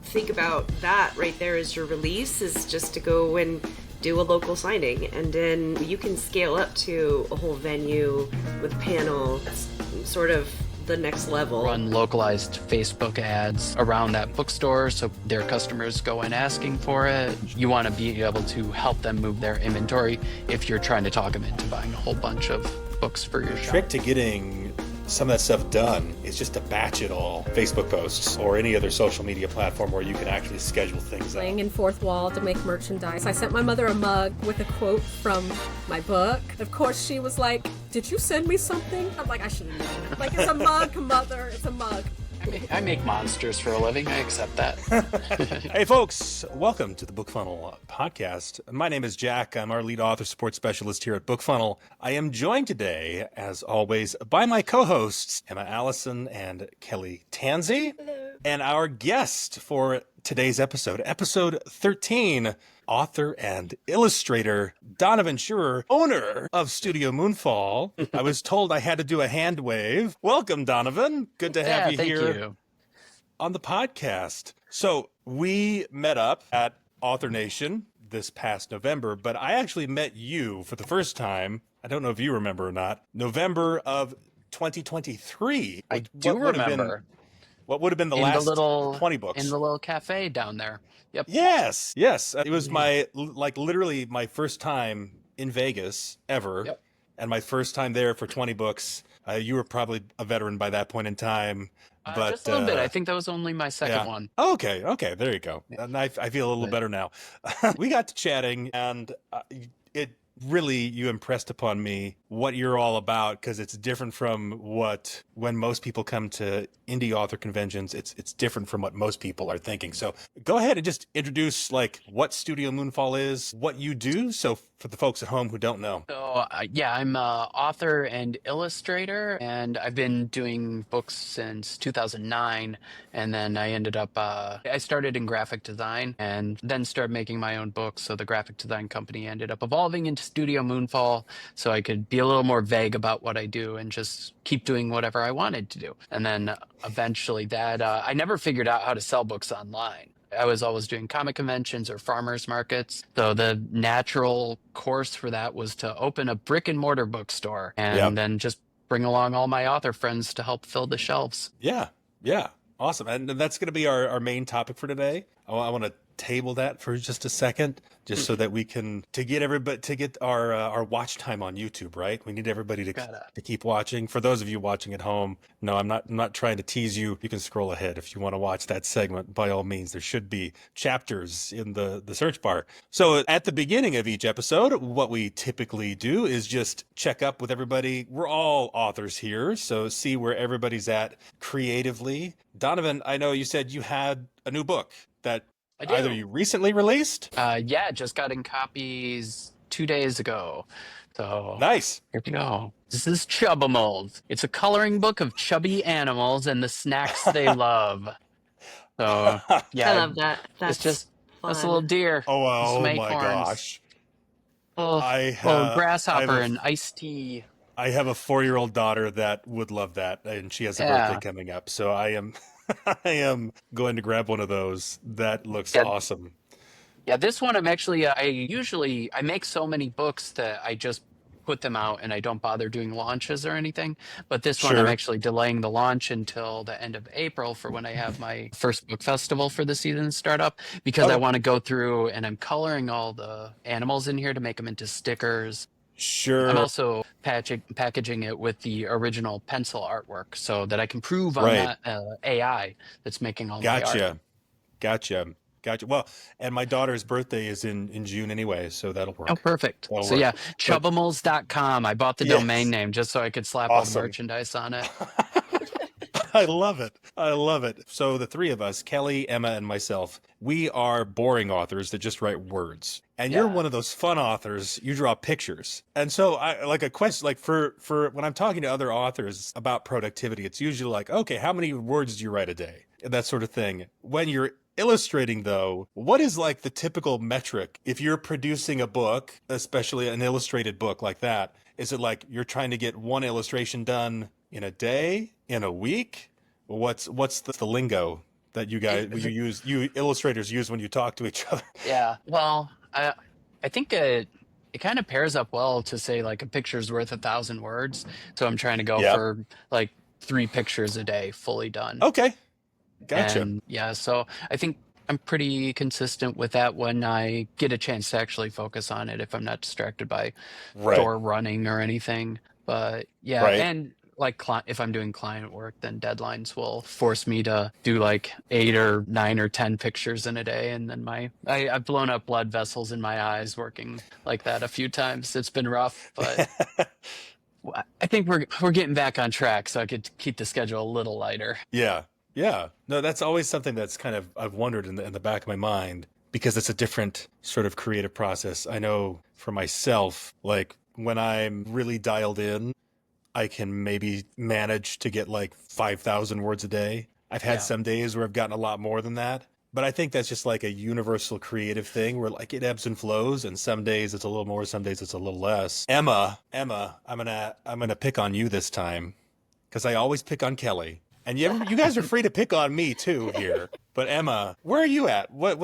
think about that right there as your release is just to go and do a local signing, and then you can scale up to a whole venue with panel. It's sort of the next level. Run localized Facebook ads around that bookstore so their customers go in asking for it. You want to be able to help them move their inventory if you're trying to talk them into buying a whole bunch of books for your shop. Trick to getting some of that stuff done is just to batch it all. Facebook posts or any other social media platform where you can actually schedule things out. Playing in fourth wall to make merchandise. I sent my mother a mug with a quote from my book. Of course, she was like, "Did you send me something?" I'm like, I should have known. Like, it's a mug, mother. It's a mug. I make monsters for a living. I accept that. Hey, folks. Welcome to the BookFunnel podcast. My name is Jack. I'm our lead author support specialist here at BookFunnel. I am joined today, as always, by my co-hosts, Emma Allison and Kelly Tansey. Hello. And our guest for today's episode, episode 13, author and illustrator Donovan Scherer, owner of Studio Moonfall. I was told I had to do a hand wave. Welcome, Donovan. Good to have you here on the podcast. So we met up at Author Nation this past November, but I actually met you for the first time. I don't know if you remember or not. November of 2023. I do remember. What would have been the last 20 books? In the little cafe down there. Yep. Yes. It was literally my first time in Vegas ever. Yep. And my first time there for 20 books. You were probably a veteran by that point in time. But just a little bit. I think that was only my second one. Okay. There you go. And I feel a little better now. We got to chatting, and it really, you impressed upon me what you're all about, because it's different from when most people come to indie author conventions. It's different from what most people are thinking. So go ahead and just introduce what Studio Moonfall is, what you do, so for the folks at home who don't know. So I'm an author and illustrator, and I've been doing books since 2009. And then I ended up, I started in graphic design and then started making my own books. So the graphic design company ended up evolving into Studio Moonfall, so I could be a little more vague about what I do and just keep doing whatever I wanted to do. And then eventually I never figured out how to sell books online. I was always doing comic conventions or farmers markets. So the natural course for that was to open a brick and mortar bookstore and then just bring along all my author friends to help fill the shelves. Yeah. Awesome. And that's going to be our main topic for today. I want to table that for just a second, just so that we can to get our watch time on YouTube, right? We need everybody to keep watching. For those of you watching at home, no, I'm not trying to tease you. You can scroll ahead if you want to watch that segment. By all means, there should be chapters in the search bar. So at the beginning of each episode, what we typically do is just check up with everybody. We're all authors here, so see where everybody's at creatively. Donovan, I know you said you had a new book that either you recently released? Just got in copies 2 days ago. So nice. Here we go. This is Chubba Molds. It's a coloring book of chubby animals and the snacks they love. So I love that. That's a little deer. Oh my gosh. Grasshopper and iced tea. I have a 4-year-old daughter that would love that, and she has a birthday coming up. So I am going to grab one of those. That looks awesome. Yeah, this one I make so many books that I just put them out and I don't bother doing launches or anything. But this one I'm actually delaying the launch until the end of April for when I have my first book festival for the season start up, because I want to go through and I'm coloring all the animals in here to make them into stickers. Sure. I'm also packaging it with the original pencil artwork so that I can prove I'm not AI that's making all my art. Gotcha. Well, and my daughter's birthday is in June anyway, so that'll work. Oh, perfect. Chubbamoles.com. I bought the domain name just so I could slap all the merchandise on it. I love it. So the three of us, Kelly, Emma, and myself, we are boring authors that just write words. And you're one of those fun authors. You draw pictures. And so a question, for when I'm talking to other authors about productivity, it's usually like, okay, how many words do you write a day? And that sort of thing. When you're illustrating, though, what is the typical metric? If you're producing a book, especially an illustrated book like that, is it like you're trying to get one illustration done in a day, in a week? What's the lingo that you illustrators use when you talk to each other. Yeah. Well, I think it kind of pairs up well to say like a picture's worth 1,000 words. So I'm trying to go Yep. for like 3 pictures a day, fully done. Okay. Gotcha. And yeah, so I think I'm pretty consistent with that when I get a chance to actually focus on it if I'm not distracted by Right. store running or anything. But yeah, Right. and like if I'm doing client work, then deadlines will force me to do like 8 or 9 or 10 pictures in a day. And then I've blown up blood vessels in my eyes working like that a few times. It's been rough, but I think we're getting back on track so I could keep the schedule a little lighter. Yeah. Yeah. No, that's always something that's kind of I've wondered in the back of my mind because it's a different sort of creative process. I know for myself, like when I'm really dialed in, I can maybe manage to get like 5,000 words a day. I've had Yeah. some days where I've gotten a lot more than that, but I think that's just like a universal creative thing where like it ebbs and flows, and some days it's a little more, some days it's a little less. Emma, I'm gonna pick on you this time because I always pick on Kelly. And you guys are free to pick on me too here. But Emma, where are you at? What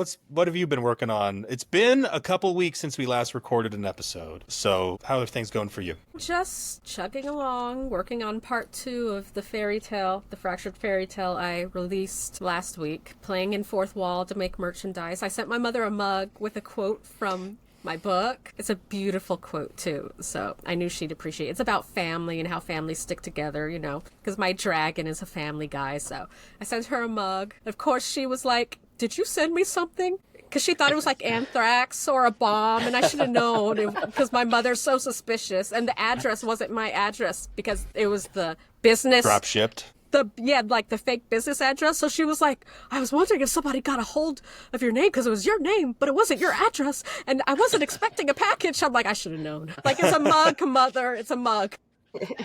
have you been working on? It's been a couple weeks since we last recorded an episode. So how are things going for you? Just chugging along, working on part 2 of the Fractured Fairy Tale I released last week, playing in fourth wall to make merchandise. I sent my mother a mug with a quote from my book. It's a beautiful quote too, so I knew she'd appreciate it. It's about family and how families stick together, you know, because my dragon is a family guy. So I sent her a mug. Of course, she was like, "Did you send me something?" Because she thought it was like anthrax or a bomb, and I should have known because my mother's so suspicious, and the address wasn't my address because it was the business Drop shipped. like the fake business address. So she was like, I was wondering if somebody got a hold of your name because it was your name, but it wasn't your address. And I wasn't expecting a package. I'm like, I should have known. Like, it's a mug, mother. It's a mug.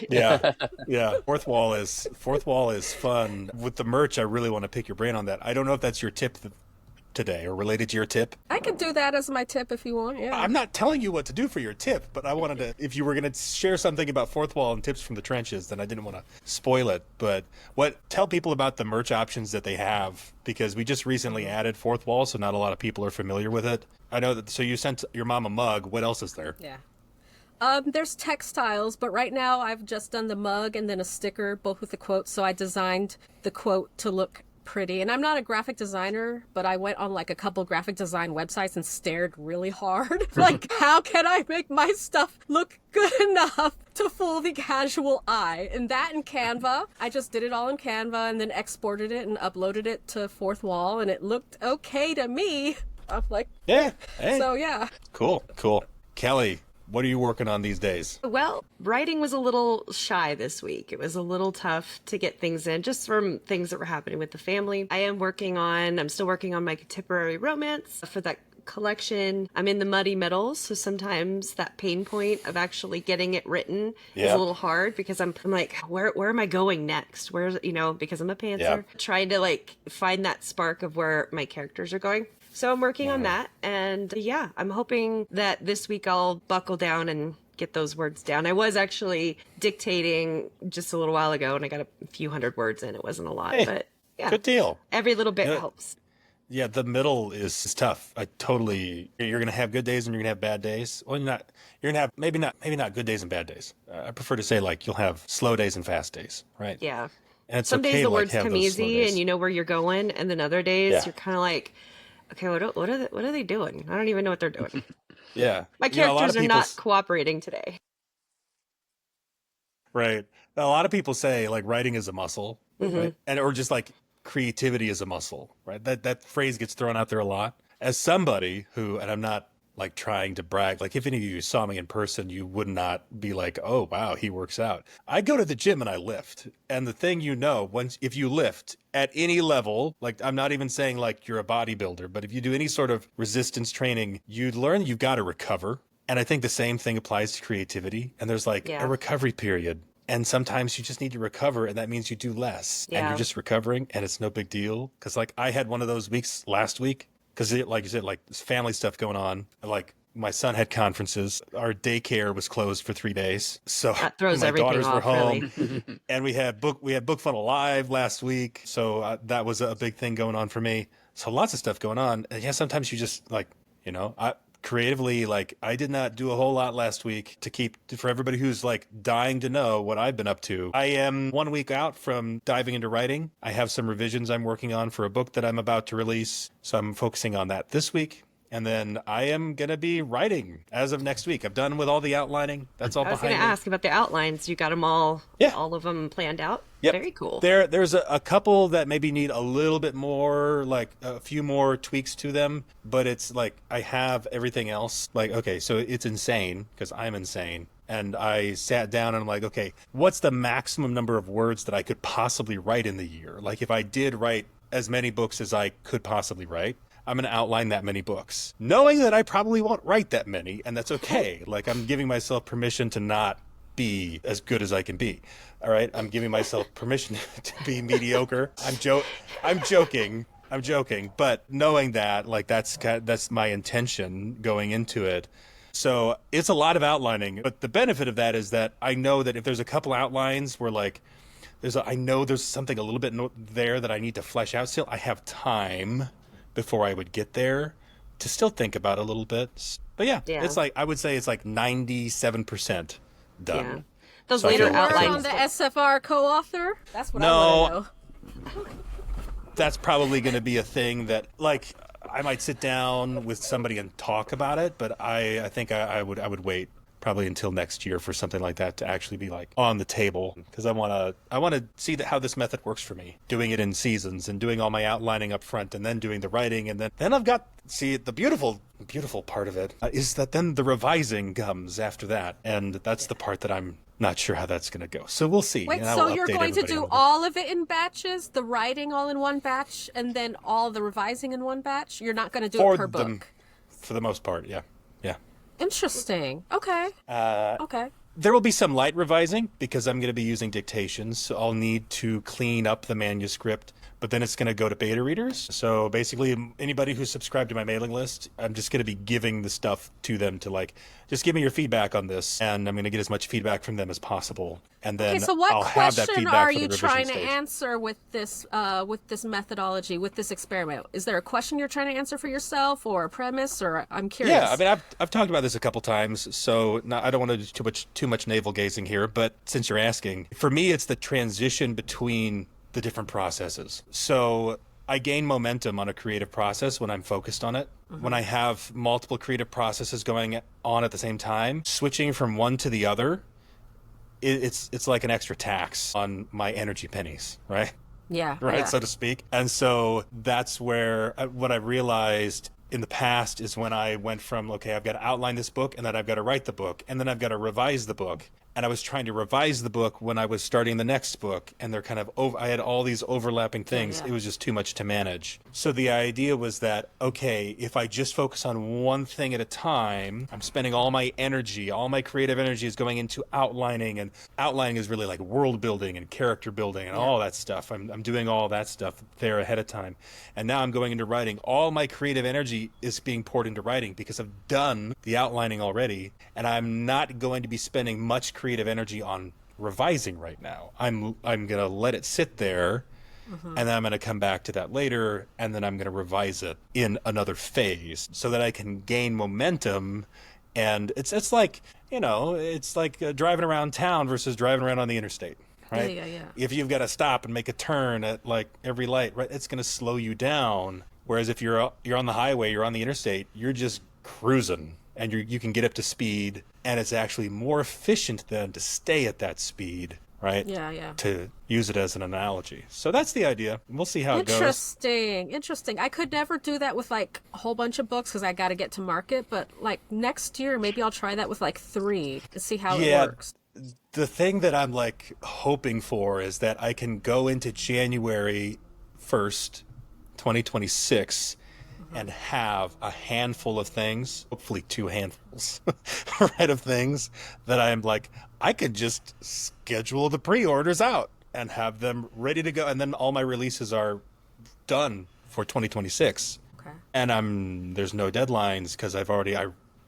Yeah. Yeah. Fourth wall is fun. With the merch, I really want to pick your brain on that. I don't know if that's your tip today or related to your tip. I could do that as my tip if you want. Yeah. I'm not telling you what to do for your tip, but I wanted to, if you were going to share something about fourth wall and tips from the trenches, then I didn't want to spoil it. But tell people about the merch options that they have, because we just recently added fourth wall, so not a lot of people are familiar with it. I know that, so you sent your mom a mug. What else is there? Yeah. There's textiles, but right now I've just done the mug and then a sticker, both with the quote. So I designed the quote to look pretty. And I'm not a graphic designer, but I went on like a couple graphic design websites and stared really hard. Like, how can I make my stuff look good enough to fool the casual eye? And that in Canva, I just did it all in Canva and then exported it and uploaded it to fourth wall, and it looked okay to me. I'm like, Yeah. Hey. so yeah. Cool. Kelly, what are you working on these days? Well, writing was a little shy this week. It was a little tough to get things in just from things that were happening with the family. I'm still working on my contemporary romance for that collection. I'm in the muddy middle, so sometimes that pain point of actually getting it written is Yeah. a little hard because I'm like, where am I going next? Because I'm a pantser, trying to like find that spark of where my characters are going. So I'm working on that, and yeah, I'm hoping that this week I'll buckle down and get those words down. I was actually dictating just a little while ago, and I got a few hundred words in. It wasn't a lot, Hey, but yeah, good deal. every little bit Yeah. helps. Yeah, the middle is tough. You're going to have good days and you're going to have bad days. Well, you're going to have maybe not good days and bad days. I prefer to say like you'll have slow days and fast days, right? Yeah. And it's Some okay days to the like words have come those slow easy days. and you know where you're going, and then other days Yeah. you're kind of like, okay, what are they doing? I don't even know what they're doing. Yeah. My You know, a lot characters of are people not cooperating today. Right. A lot of people say like writing is a muscle, right? Or just like creativity is a muscle, right? That phrase gets thrown out there a lot. As somebody who, and I'm not like trying to brag, like if any of you saw me in person, you would not be like, oh wow, he works out. I go to the gym and I lift. And the thing if you lift at any level, like I'm not even saying like you're a bodybuilder, but if you do any sort of resistance training, you'd learn you've got to recover. And I think the same thing applies to creativity. And there's like a recovery period. And sometimes you just need to recover, and that means you do less. And you're just recovering, and it's no big deal. Because like I had one of those weeks last week, because like you said, like this family stuff going on. And like my son had conferences. Our daycare was closed for 3 days. So That throws my everything daughters were off, home. really. And we had BookFunnel Live last week. So that was a big thing going on for me. So lots of stuff going on. And yeah, sometimes you just like, creatively, like I did not do a whole lot last week for everybody who's like dying to know what I've been up to. I am 1 week out from diving into writing. I have some revisions I'm working on for a book that I'm about to release. So I'm focusing on that this week. And then I am going to be writing as of next week. I'm done with all the outlining. That's all I was behind going to me. ask about the outlines. You got them all, Yeah. all of them planned out? Yep. Very cool. There's a couple that maybe need a little bit more, like a few more tweaks to them, but it's like I have everything else. Like, okay, so it's insane because I'm insane. And I sat down and I'm like, okay, what's the maximum number of words that I could possibly write in the year? Like if I did write as many books as I could possibly write, I'm going to outline that many books, knowing that I probably won't write that many. And that's okay. Like I'm giving myself permission to not be as good as I can be. All right. I'm giving myself permission to be mediocre. I'm joking. But knowing that, like, that's my intention going into it. So it's a lot of outlining. But the benefit of that is that I know that if there's a couple outlines where like, I know there's something a little bit there that I need to flesh out still, I have time before I would get there to still think about it a little bit. But yeah. It's like, I would say it's like 97% done. Yeah. Those So I later feel- Word outlines. on the SFR co-author? That's what I No. want to know. That's probably going to be a thing that, like, I might sit down with somebody and talk about it, but I think I would wait probably until next year for something like that to actually be like on the table, because I want to see how this method works for me, doing it in seasons and doing all my outlining up front and then doing the writing, and then I've got, see, the beautiful part of it is that then the revising comes after that, and that's the part that I'm not sure how that's going to go. So we'll see. Wait, and I so will you're update going to everybody do on it. all of it in batches? The writing all in one batch, and then all the revising in one batch? You're not going to do it per book? For the most part, yeah. Interesting. Okay. Okay. There will be some light revising because I'm going to be using dictations. So I'll need to clean up the manuscript, but then it's going to go to beta readers. So basically, anybody who's subscribed to my mailing list, I'm just going to be giving the stuff to them to like, just give me your feedback on this. And I'm going to get as much feedback from them as possible. And then Okay, so what I'll have that question feedback are for the you revision trying to stage. answer with this methodology, with this experiment? Is there a question you're trying to answer for yourself, or a premise, or I'm curious? Yeah, I mean, I've talked about this a couple times, so I don't want to do too much navel gazing here. But since you're asking, for me, it's the transition between the different processes. So I gain momentum on a creative process when I'm focused on it. Mm-hmm. When I have multiple creative processes going on at the same time, switching from one to the other, it's like an extra tax on my energy pennies, right? Yeah. Right, yeah. so to speak. And so that's where what I realized in the past is when I went from, okay, I've got to outline this book, and then I've got to write the book, and then I've got to revise the book. And I was trying to revise the book when I was starting the next book, and they're kind of I had all these overlapping things. Yeah. It was just too much to manage. So the idea was that, okay, if I just focus on one thing at a time, I'm spending all my energy, all my creative energy is going into outlining, and outlining is really like world building and character building and all that stuff. I'm doing all that stuff there ahead of time. And now I'm going into writing. All my creative energy is being poured into writing because I've done the outlining already, and I'm not going to be spending much creative energy on revising right now. I'm going to let it sit there, and then I'm going to come back to that later, and then I'm going to revise it in another phase so that I can gain momentum. And it's like, it's like driving around town versus driving around on the interstate, right? Yeah. If you've got to stop and make a turn at like every light, right, it's going to slow you down. Whereas if you're on the highway, you're on the interstate, you're just cruising, and you can get up to speed, and it's actually more efficient then to stay at that speed, right? Yeah. To use it as an analogy. So that's the idea. We'll see how it goes. Interesting. I could never do that with like a whole bunch of books because I got to get to market. But like next year, maybe I'll try that with like 3 to see how it works. The thing that I'm like hoping for is that I can go into January 1st, 2026, and have a handful of things, hopefully 2 handfuls, right, of things that I'm like, I could just schedule the pre-orders out and have them ready to go. And then all my releases are done for 2026. Okay. And there's no deadlines because I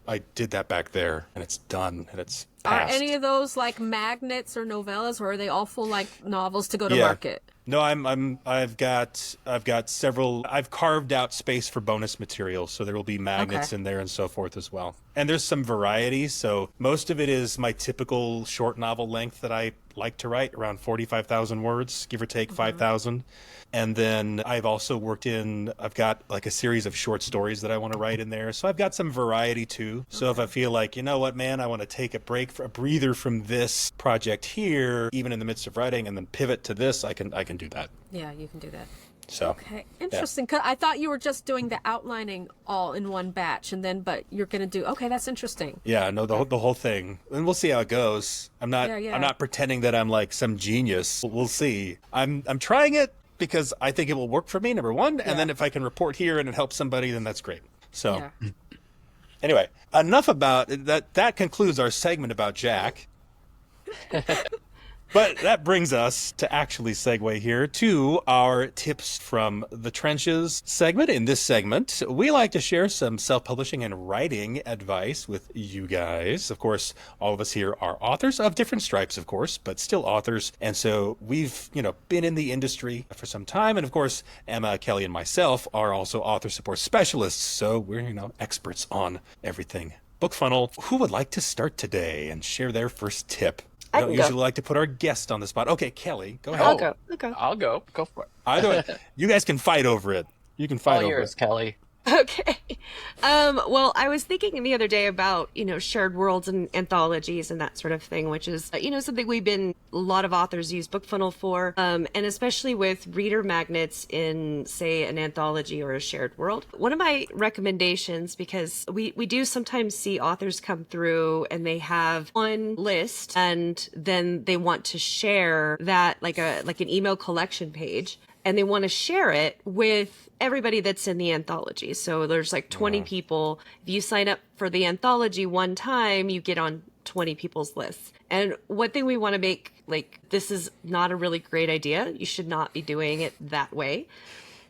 I did that back there, and it's done, and it's Are passed. any of those like magnets or novellas, or are they all full like novels to go to Yeah. market? No, I've got several. I've carved out space for bonus material, so there will be magnets Okay. in there and so forth as well. And there's some variety. So most of it is my typical short novel length that I like to write, around 45,000 words, give or take 5,000. And then I've also I've got like a series of short stories that I want to write in there. So I've got some variety too. So if I feel like, you know what, man, I want to take a breather from this project here, even in the midst of writing, and then pivot to this, I can do that. Yeah, you can do that. So Okay, interesting. 'Cause I thought you were just doing the outlining all in one batch, and then but you're gonna do. Okay, that's interesting. yeah, no, the whole thing, and we'll see how it goes. I'm not pretending that I'm like some genius. We'll see. I'm trying it because I think it will work for me, number one, and then if I can report here and it helps somebody, then that's great. So Yeah. anyway, enough about that. That concludes our segment about Jack. But that brings us to actually segue here to our tips from the trenches segment. In this segment, we like to share some self-publishing and writing advice with you guys. Of course, all of us here are authors of different stripes, of course, but still authors. And so we've, been in the industry for some time. And of course, Emma, Kelly, and myself are also author support specialists. So we're, experts on everything BookFunnel. Who would like to start today and share their first tip? I don't usually like to put our guest on the spot. Okay, Kelly, go ahead. I'll go. I'll go. Go for it. Either you guys can fight over it. You can fight All over yours, it. Kelly. Okay. Well, I was thinking the other day about, shared worlds and anthologies and that sort of thing, which is, something a lot of authors use BookFunnel for, and especially with reader magnets in, say, an anthology or a shared world. One of my recommendations, because we do sometimes see authors come through and they have one list and then they want to share that like an email collection page. And they want to share it with everybody that's in the anthology. So there's like 20 people. If you sign up for the anthology one time, you get on 20 people's lists. And one thing we want to make, this is not a really great idea. You should not be doing it that way.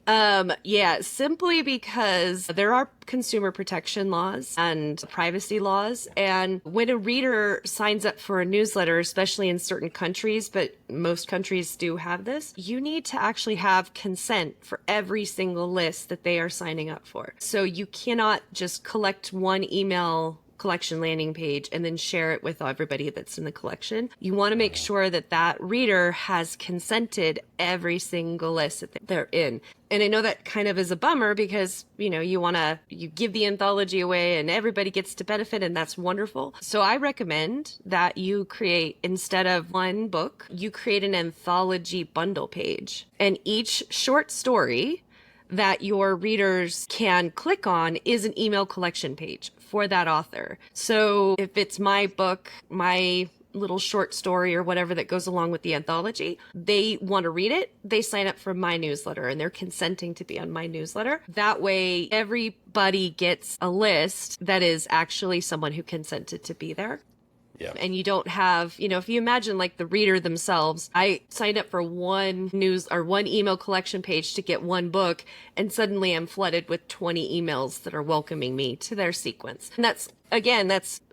Simply because there are consumer protection laws and privacy laws. And when a reader signs up for a newsletter, especially in certain countries, but most countries do have this, you need to actually have consent for every single list that they are signing up for. So you cannot just collect one email collection landing page and then share it with everybody that's in the collection. You want to make sure that reader has consented every single list that they're in. And I know that kind of is a bummer because, you give the anthology away and everybody gets to benefit, and that's wonderful. So I recommend that you create, instead of one book, you create an anthology bundle page. And each short story that your readers can click on is an email collection page for that author. So if it's my book, my little short story or whatever that goes along with the anthology, they want to read it, they sign up for my newsletter and they're consenting to be on my newsletter. That way everybody gets a list that is actually someone who consented to be there. Yeah. And you don't have, if you imagine like the reader themselves, I signed up for one email collection page to get one book, and suddenly I'm flooded with 20 emails that are welcoming me to their sequence. And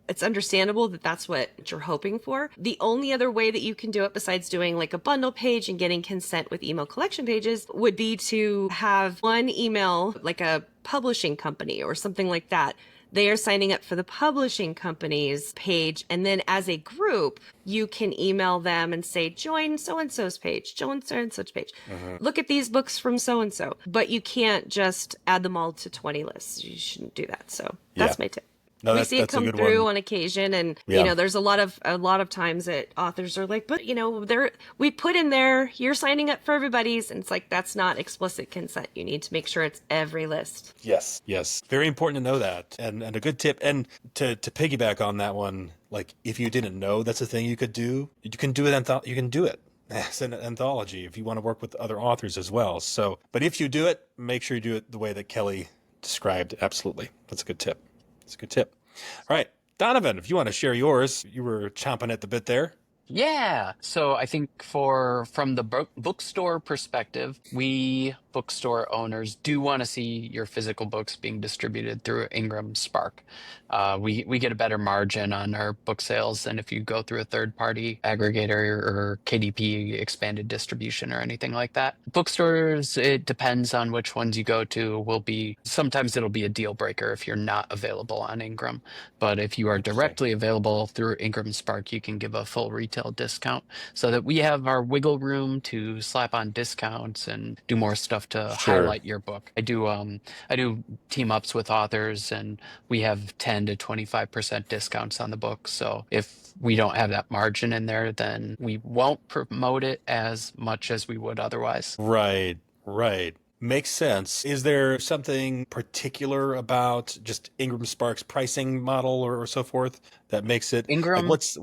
it's understandable that that's what you're hoping for. The only other way that you can do it besides doing like a bundle page and getting consent with email collection pages would be to have one email, like a publishing company or something like that. They are signing up for the publishing company's page. And then as a group, you can email them and say, join so-and-so's page, join so-and-so's page. Look at these books from so-and-so. But you can't just add them all to 20 lists. You shouldn't do that. So that's my tip. No, we see it come through on occasion, and there's a lot of times that authors are like, but we put in there, you're signing up for everybody's, and it's like, that's not explicit consent. You need to make sure it's every list. Yes, very important to know that, and a good tip. And to piggyback on that one, like if you didn't know that's a thing you could do, you can do it. You can do it as an anthology if you want to work with other authors as well. So, but if you do it, make sure you do it the way that Kelly described. Absolutely, that's a good tip. It's a good tip. All right, Donovan, if you want to share yours, you were chomping at the bit there. Yeah. So I think from the bookstore perspective, we bookstore owners do want to see your physical books being distributed through Ingram Spark. We get a better margin on our book sales than if you go through a third party aggregator or KDP expanded distribution or anything like that. Bookstores, it depends on which ones you go to. Sometimes it'll be a deal breaker if you're not available on Ingram. But if you are Interesting. directly available through Ingram Spark, you can give a full retail discount so that we have our wiggle room to slap on discounts and do more stuff to Sure. highlight your book. I do team ups with authors and we have 10 to 25% discounts on the book. So if we don't have that margin in there, then we won't promote it as much as we would otherwise. Right, right. Makes sense. Is there something particular about just Ingram Spark's pricing model or so forth that makes it like Ingram what's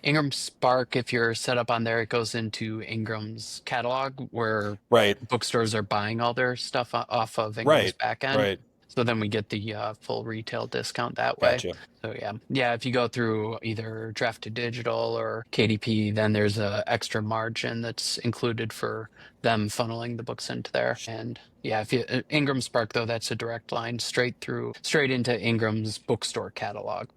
Ingram Spark, if you're set up on there, it goes into Ingram's catalog where right, bookstores are buying all their stuff off of Ingram's right, backend. right. So then we get the full retail discount that way. Gotcha. So yeah, if you go through either Draft to Digital or KDP, then there's a extra margin that's included for them funneling the books into there. And yeah, if you Ingram Spark though, that's a direct line straight into Ingram's bookstore catalog.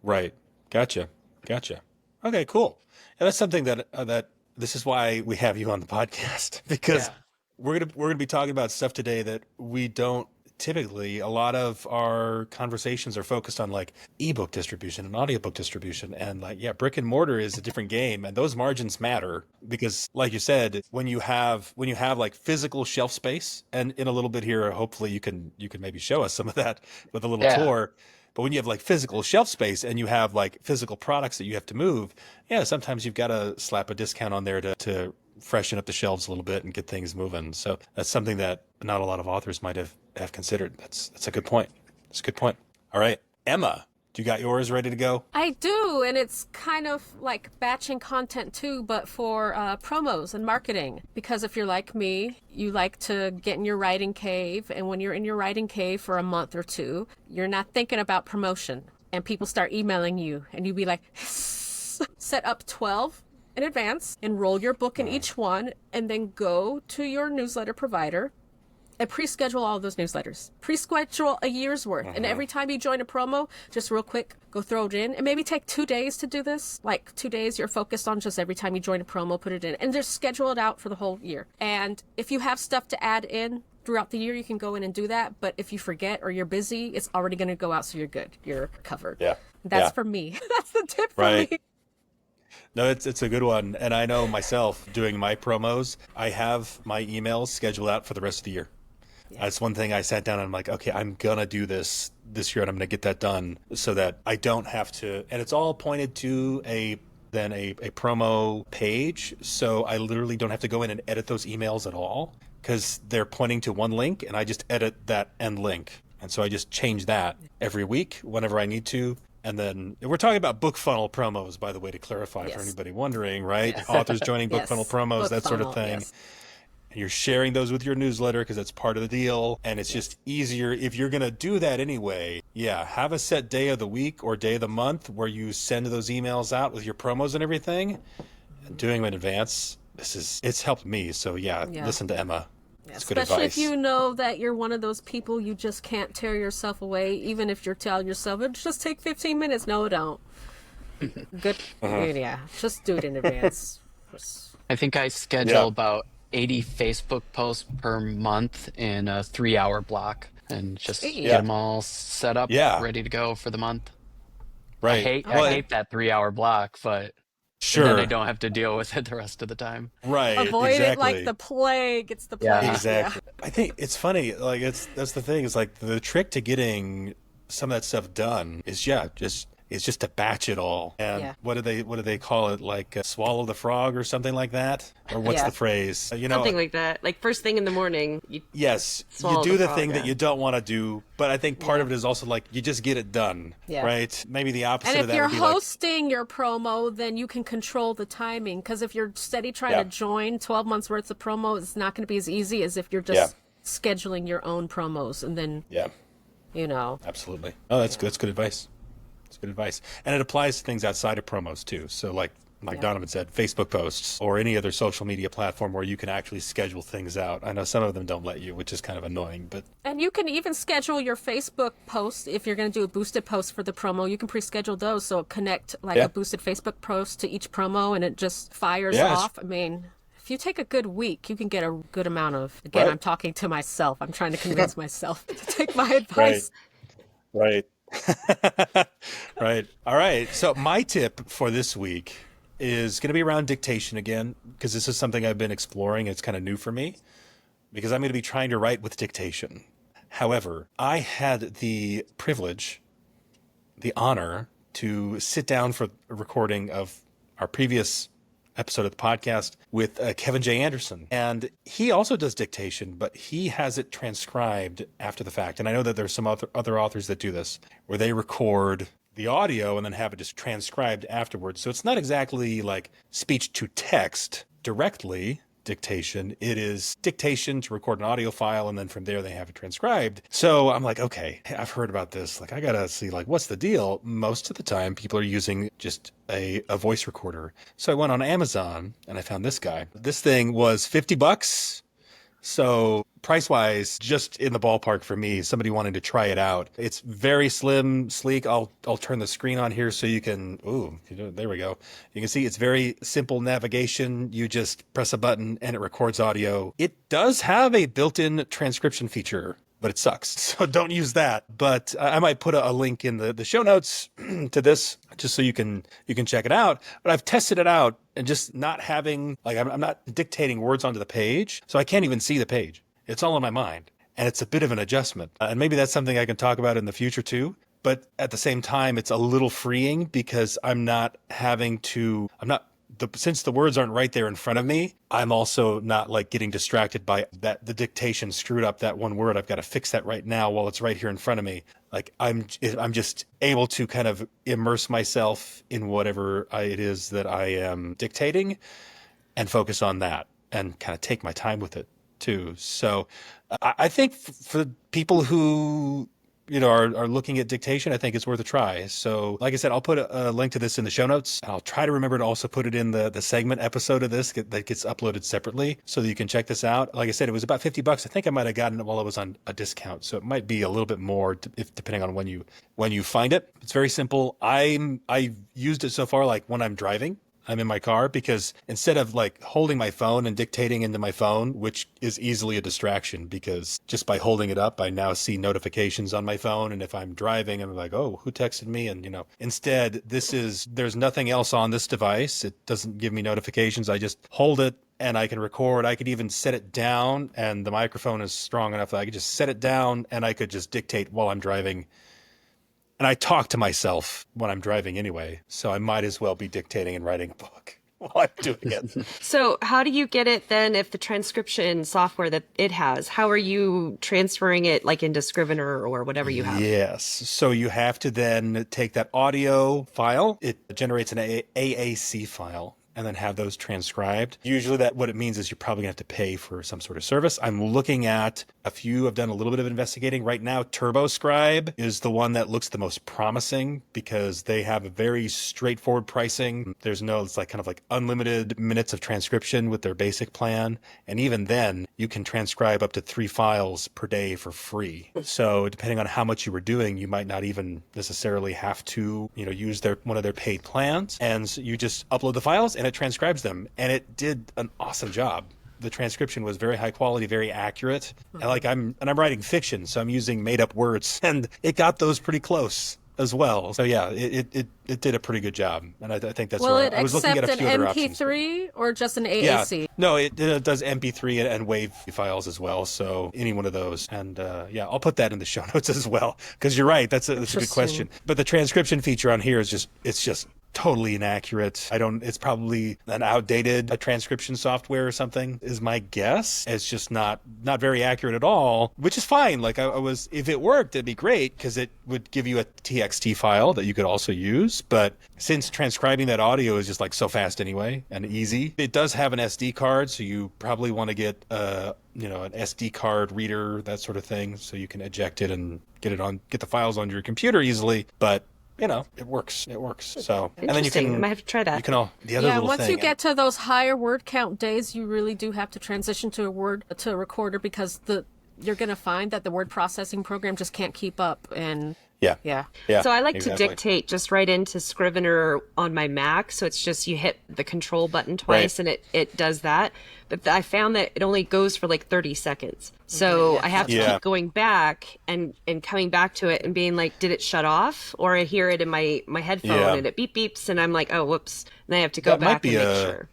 Right. Gotcha. Gotcha. Okay, cool. And that's something that this is why we have you on the podcast because Yeah. we're gonna be talking about stuff today that we don't typically. A lot of our conversations are focused on like ebook distribution and audiobook distribution, and like brick and mortar is a different game, and those margins matter because, like you said, when you have like physical shelf space, and in a little bit here, hopefully you can maybe show us some of that with a little Yeah. tour. But when you have like physical shelf space and you have like physical products that you have to move, sometimes you've got to slap a discount on there to freshen up the shelves a little bit and get things moving. So that's something that not a lot of authors might have considered. That's a good point. That's a good point. All right, Emma, do you got yours ready to go? I do, and it's kind of like batching content too, but for promos and marketing. Because if you're like me, you like to get in your writing cave, and when you're in your writing cave for a month or two, you're not thinking about promotion, and people start emailing you, and you be like, set up 12 in advance, enroll your book in each one, and then go to your newsletter provider and pre-schedule all of those newsletters. Pre-schedule a year's worth. And every time you join a promo, just real quick, go throw it in. And maybe take 2 days to do this. Like 2 days you're focused on just every time you join a promo, put it in. And just schedule it out for the whole year. And if you have stuff to add in throughout the year, you can go in and do that. But if you forget or you're busy, it's already going to go out, so you're good. You're covered. Yeah. That's for me. That's the tip for Right. me. No, it's a good one. And I know myself doing my promos, I have my emails scheduled out for the rest of the year. That's one thing I sat down and I'm like, okay, I'm going to do this year and I'm going to get that done so that I don't have to. And it's all pointed to a promo page. So I literally don't have to go in and edit those emails at all because they're pointing to one link and I just edit that end link. And so I just change that every week whenever I need to. And then we're talking about BookFunnel promos, by the way, to clarify for anybody wondering, right? Yes. Authors joining Yes. BookFunnel promos, that sort of BookFunnel, thing. yes. And you're sharing those with your newsletter because that's part of the deal. And it's just easier if you're going to do that anyway. Yeah, have a set day of the week or day of the month where you send those emails out with your promos and everything. And doing them in advance, it's helped me. So listen to Emma. It's good Especially advice. if you know that you're one of those people you just can't tear yourself away, even if you're telling yourself, "It'll just take 15 minutes. No, don't. Good. Yeah, just do it in advance. I think I schedule about 80 Facebook posts per month in a 3-hour block and just get them all set up, ready to go for the month. Right. I hate that 3-hour block, but Sure. then I don't have to deal with it the rest of the time. Right. Avoid exactly. it like the plague. It's the plague. Yeah. Exactly. I think it's funny. Like that's the thing. It's like the trick to getting some of that stuff done is just to batch it all. And what do they call it? Like swallow the frog or something like that? Or what's the phrase? Something like that. Like first thing in the morning. Yes, you swallow do the frog, thing that you don't want to do, but I think part of it is also like you just get it done, Yeah. right? Maybe the opposite And of if that you're would be like, hosting your promo, then you can control the timing. Because if you're steady trying to join 12 months worth of promo, it's not going to be as easy as if you're just scheduling your own promos and then, absolutely. Oh, that's good. That's good advice. That's good advice. And it applies to things outside of promos too. So like like Donovan said, Facebook posts or any other social media platform where you can actually schedule things out. I know some of them don't let you, which is kind of annoying, but... And you can even schedule your Facebook post. If you're going to do a boosted post for the promo, you can pre-schedule those. So connect like a boosted Facebook post to each promo and it just fires off. I mean, if you take a good week, you can get a good amount of, again, I'm talking to myself. I'm trying to convince myself to take my advice. Right. Right. All right. So my tip for this week is going to be around dictation again, because this is something I've been exploring. It's kind of new for me because I'm going to be trying to write with dictation. However, I had the privilege, the honor to sit down for a recording of our previous episode of the podcast with Kevin J. Anderson. And he also does dictation, but he has it transcribed after the fact. And I know that there's some other authors that do this, where they record the audio and then have it just transcribed afterwards. So it's not exactly like speech to text directly dictation. It is dictation to record an audio file, and then from there they have it transcribed. So I'm like, okay, I've heard about this. Like, I gotta see, like, what's the deal? Most of the time people are using just a voice recorder. So I went on Amazon and I found this guy. This thing was $50. So price-wise, just in the ballpark for me, somebody wanting to try it out. It's very slim, sleek. I'll turn the screen on here so you can, there we go. You can see it's very simple navigation. You just press a button and it records audio. It does have a built-in transcription feature, but it sucks. So don't use that. But I might put a link in the show notes to this just so you can check it out. But I've tested it out and just not having, like, I'm not dictating words onto the page. So I can't even see the page. It's all in my mind. And it's a bit of an adjustment. And maybe that's something I can talk about in the future too. But at the same time, it's a little freeing because since the words aren't right there in front of me, I'm also not like getting distracted by that the dictation screwed up that one word. I've got to fix that right now while it's right here in front of me. Like I'm just able to kind of immerse myself in whatever it is that I am dictating and focus on that and kind of take my time with it too. So I think for people who are looking at dictation, I think it's worth a try. So like I said, I'll put a link to this in the show notes. I'll try to remember to also put it in the segment episode of this that gets uploaded separately so that you can check this out. Like I said, it was about $50. I think I might have gotten it while it was on a discount. So it might be a little bit more depending on when you find it. It's very simple. I've used it so far like when I'm driving. I'm in my car because instead of like holding my phone and dictating into my phone, which is easily a distraction because just by holding it up, I now see notifications on my phone. And if I'm driving, I'm like, oh, who texted me? And, instead there's nothing else on this device. It doesn't give me notifications. I just hold it and I can record. I could even set it down and the microphone is strong enough that I could just set it down and I could just dictate while I'm driving. And I talk to myself when I'm driving anyway, so I might as well be dictating and writing a book while I'm doing it. So how do you get it then if the transcription software that it has, how are you transferring it like into Scrivener or whatever you have? Yes. So you have to then take that audio file. It generates an AAC file and then have those transcribed. Usually what it means is you're probably gonna have to pay for some sort of service. I'm looking at a few. I've done a little bit of investigating. Right now, TurboScribe is the one that looks the most promising because they have a very straightforward pricing. It's like kind of like unlimited minutes of transcription with their basic plan. And even then, you can transcribe up to 3 files per day for free. So depending on how much you were doing, you might not even necessarily have to, use one of their paid plans. And so you just upload the files and it transcribes them. And it did an awesome job. The transcription was very high quality, very accurate. And I'm writing fiction, so I'm using made up words, and it got those pretty close as well. So yeah, it did a pretty good job, and I think that's right. I was looking at a few other options. Will it accept an MP3 or just an AAC? Yeah. No, it does MP3 and WAV files as well. So any one of those, and I'll put that in the show notes as well because you're right. That's a good question. But the transcription feature on here is just totally inaccurate. It's probably an outdated transcription software or something is my guess. It's just not very accurate at all, which is fine. Like if it worked, it'd be great because it would give you a TXT file that you could also use. But since transcribing that audio is just like so fast anyway and easy, it does have an SD card. So you probably want to get, an SD card reader, that sort of thing. So you can eject it and get the files on your computer easily. But you know, it works. It works. So, and then Interesting. I might have to try you that. can all, the other Yeah, little once thing. you get to those higher word count days, you really do have to transition to a recorder because you're going to find that the word processing program just can't keep up. And yeah. yeah. Yeah. So I like exactly. to dictate just right into Scrivener on my Mac. So it's just you hit the control button twice Right. and it does that. But I found that it only goes for like 30 seconds. So I have to Yeah. keep going back and coming back to it and being like, did it shut off? Or I hear it in my headphone Yeah. and it beep beeps and I'm like, oh, whoops. And I have to go That might back be and make a- sure.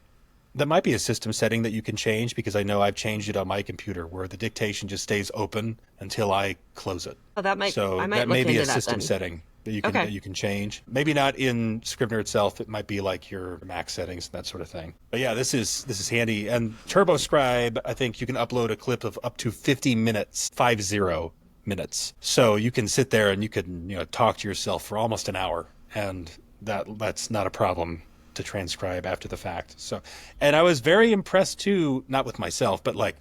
That might be a system setting that you can change, because I know I've changed it on my computer where the dictation just stays open until I close it. Oh, I might So that look may be into a that system then. setting that you can Okay. that you can change. Maybe not in Scrivener itself. It might be like your Mac settings and that sort of thing. But yeah, this is handy. And TurboScribe, I think you can upload a clip of up to 50 minutes, 50 minutes. So you can sit there and you can, you know, talk to yourself for almost an hour, and that's not a problem to transcribe after the fact. So, and I was very impressed too, not with myself, but like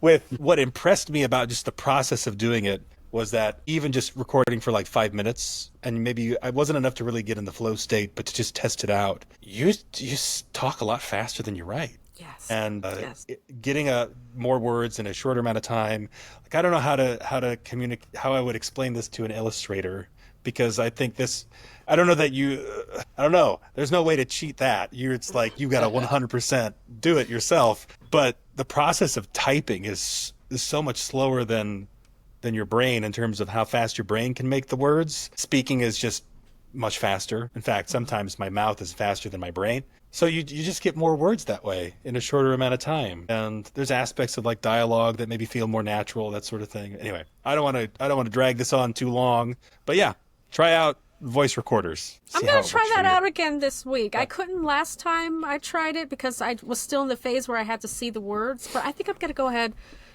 with what impressed me about just the process of doing it was that even just recording for like 5 minutes, and maybe I wasn't enough to really get in the flow state, but to just test it out, you just talk a lot faster than you write. Yes. And Yes. getting more words in a shorter amount of time. Like, I don't know how to communicate, how I would explain this to an illustrator, because I think this, I don't know that I don't know. There's no way to cheat that. It's like you got to 100% do it yourself. But the process of typing is so much slower than your brain in terms of how fast your brain can make the words. Speaking is just much faster. In fact, sometimes my mouth is faster than my brain. So you just get more words that way in a shorter amount of time. And there's aspects of like dialogue that maybe feel more natural, that sort of thing. Anyway, I don't want to drag this on too long, but yeah, try out voice recorders. I'm See going how to it try works for that you. out again this week. I couldn't last time I tried it because I was still in the phase where I had to see the words. But I think I'm going to go ahead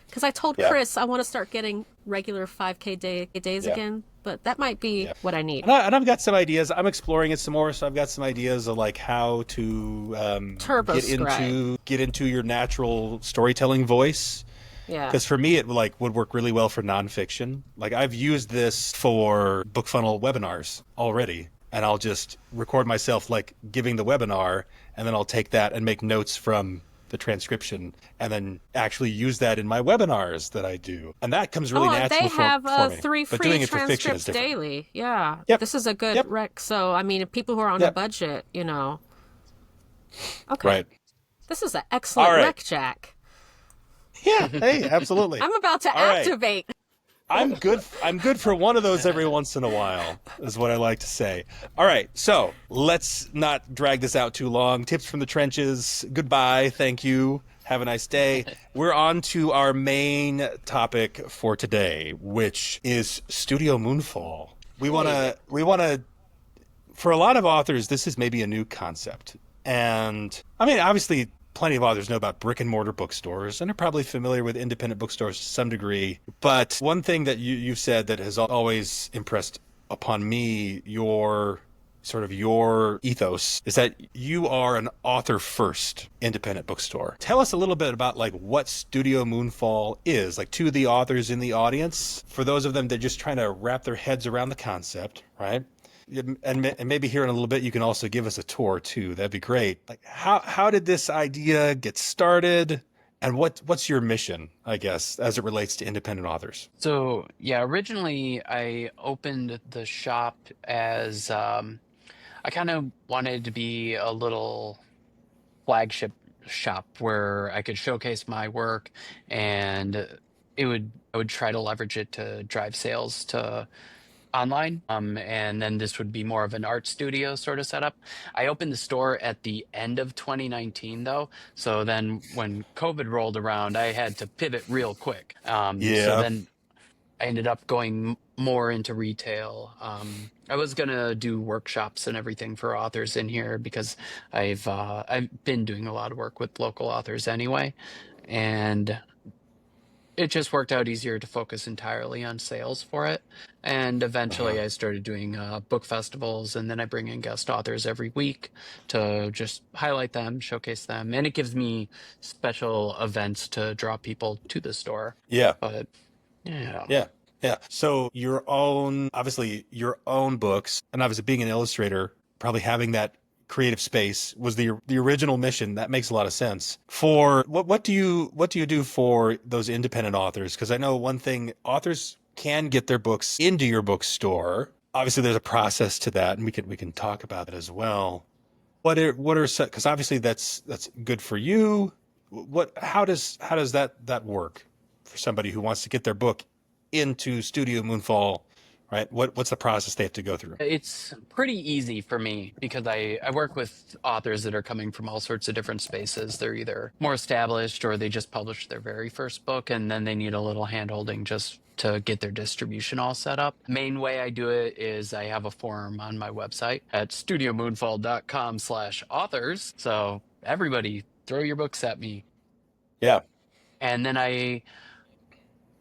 because I told Yeah. Chris I want to start getting regular 5K days Yeah. again. But that might be Yeah. what I need. And I've got some ideas. I'm exploring it some more, so I've got some ideas of like how to TurboScribe. get into your natural storytelling voice. Yeah. Because for me, it would work really well for nonfiction. Like, I've used this for BookFunnel webinars already, and I'll just record myself like giving the webinar, and then I'll take that and make notes from the transcription, and then actually use that in my webinars that I do, and that comes really natural they have for me. 3 But doing free it for fiction is transcripts different. daily. Yeah. Yep. This is a good Yep. rec. So, I mean, if people who are on Yep. a budget, you know. Okay. Right. This is an excellent All right. rec, Jack. Yeah. Hey, absolutely. I'm about to All right. activate. I'm good for one of those every once in a while, is what I like to say. All right, so let's not drag this out too long. Tips from the trenches. Goodbye. Thank you. Have a nice day. We're on to our main topic for today, which is Studio Moonfall. We want to, for a lot of authors, this is maybe a new concept. And I mean, obviously, plenty of authors know about brick and mortar bookstores and are probably familiar with independent bookstores to some degree. But one thing that you've said that has always impressed upon me, your ethos, is that you are an author first independent bookstore. Tell us a little bit about like what Studio Moonfall is, like to the authors in the audience, for those of them that are just trying to wrap their heads around the concept, right? And maybe here in a little bit, you can also give us a tour too. That'd be great. Like, how did this idea get started, and what's your mission, I guess, as it relates to independent authors? So, yeah, originally I opened the shop as I kind of wanted to be a little flagship shop where I could showcase my work, and I would try to leverage it to drive sales to online. And then this would be more of an art studio sort of setup. I opened the store at the end of 2019 though. So then when COVID rolled around, I had to pivot real quick. So Yeah. then I ended up going more into retail. I was gonna do workshops and everything for authors in here because I've been doing a lot of work with local authors anyway, and it just worked out easier to focus entirely on sales for it. And eventually I started doing book festivals, and then I bring in guest authors every week to just highlight them, showcase them. And it gives me special events to draw people to the store. Yeah. But yeah. Yeah. Yeah. So obviously your own books, and obviously being an illustrator, probably having that creative space was the original mission. That makes a lot of sense. For what do you do for those independent authors? Because I know one thing, authors can get their books into your bookstore. Obviously, there's a process to that, and we can talk about it as well. What are because obviously that's good for you. How does that work for somebody who wants to get their book into Studio Moonfall, right? What's the process they have to go through? It's pretty easy for me because I work with authors that are coming from all sorts of different spaces. They're either more established or they just published their very first book and then they need a little handholding just to get their distribution all set up. Main way I do it is I have a form on my website at studiomoonfall.com/authors. So everybody throw your books at me. Yeah, And then I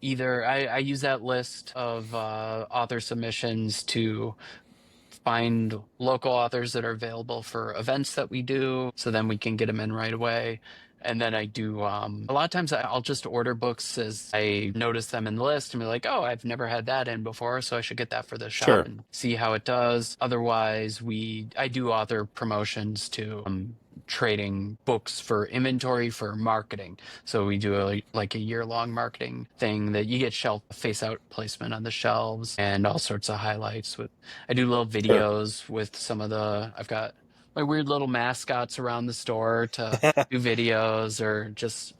use that list of author submissions to find local authors that are available for events that we do so then we can get them in right away. And then I do a lot of times I'll just order books as I notice them in the list and be like, oh, I've never had that in before, so I should get that for the shop sure. and see how it does. Otherwise, I do author promotions to trading books for inventory for marketing. So we do like a year-long marketing thing that you get shelf face out placement on the shelves and all sorts of highlights with. I do little Sure. videos with I've got my weird little mascots around the store to do videos or just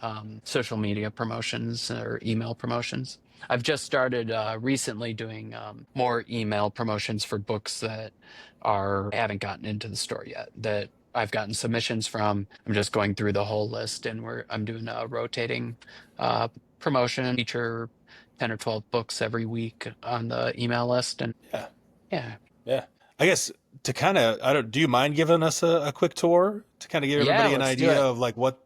social media promotions or email promotions. I've just started recently doing more email promotions for books that haven't gotten into the store yet that I've gotten submissions from. I'm just going through the whole list and I'm doing a rotating uh, promotion, feature 10 or 12 books every week on the email list. And Yeah, yeah, yeah. I guess to kind of, I don't. Do you mind giving us a quick tour to kind of give yeah, everybody an let's do idea it. of like what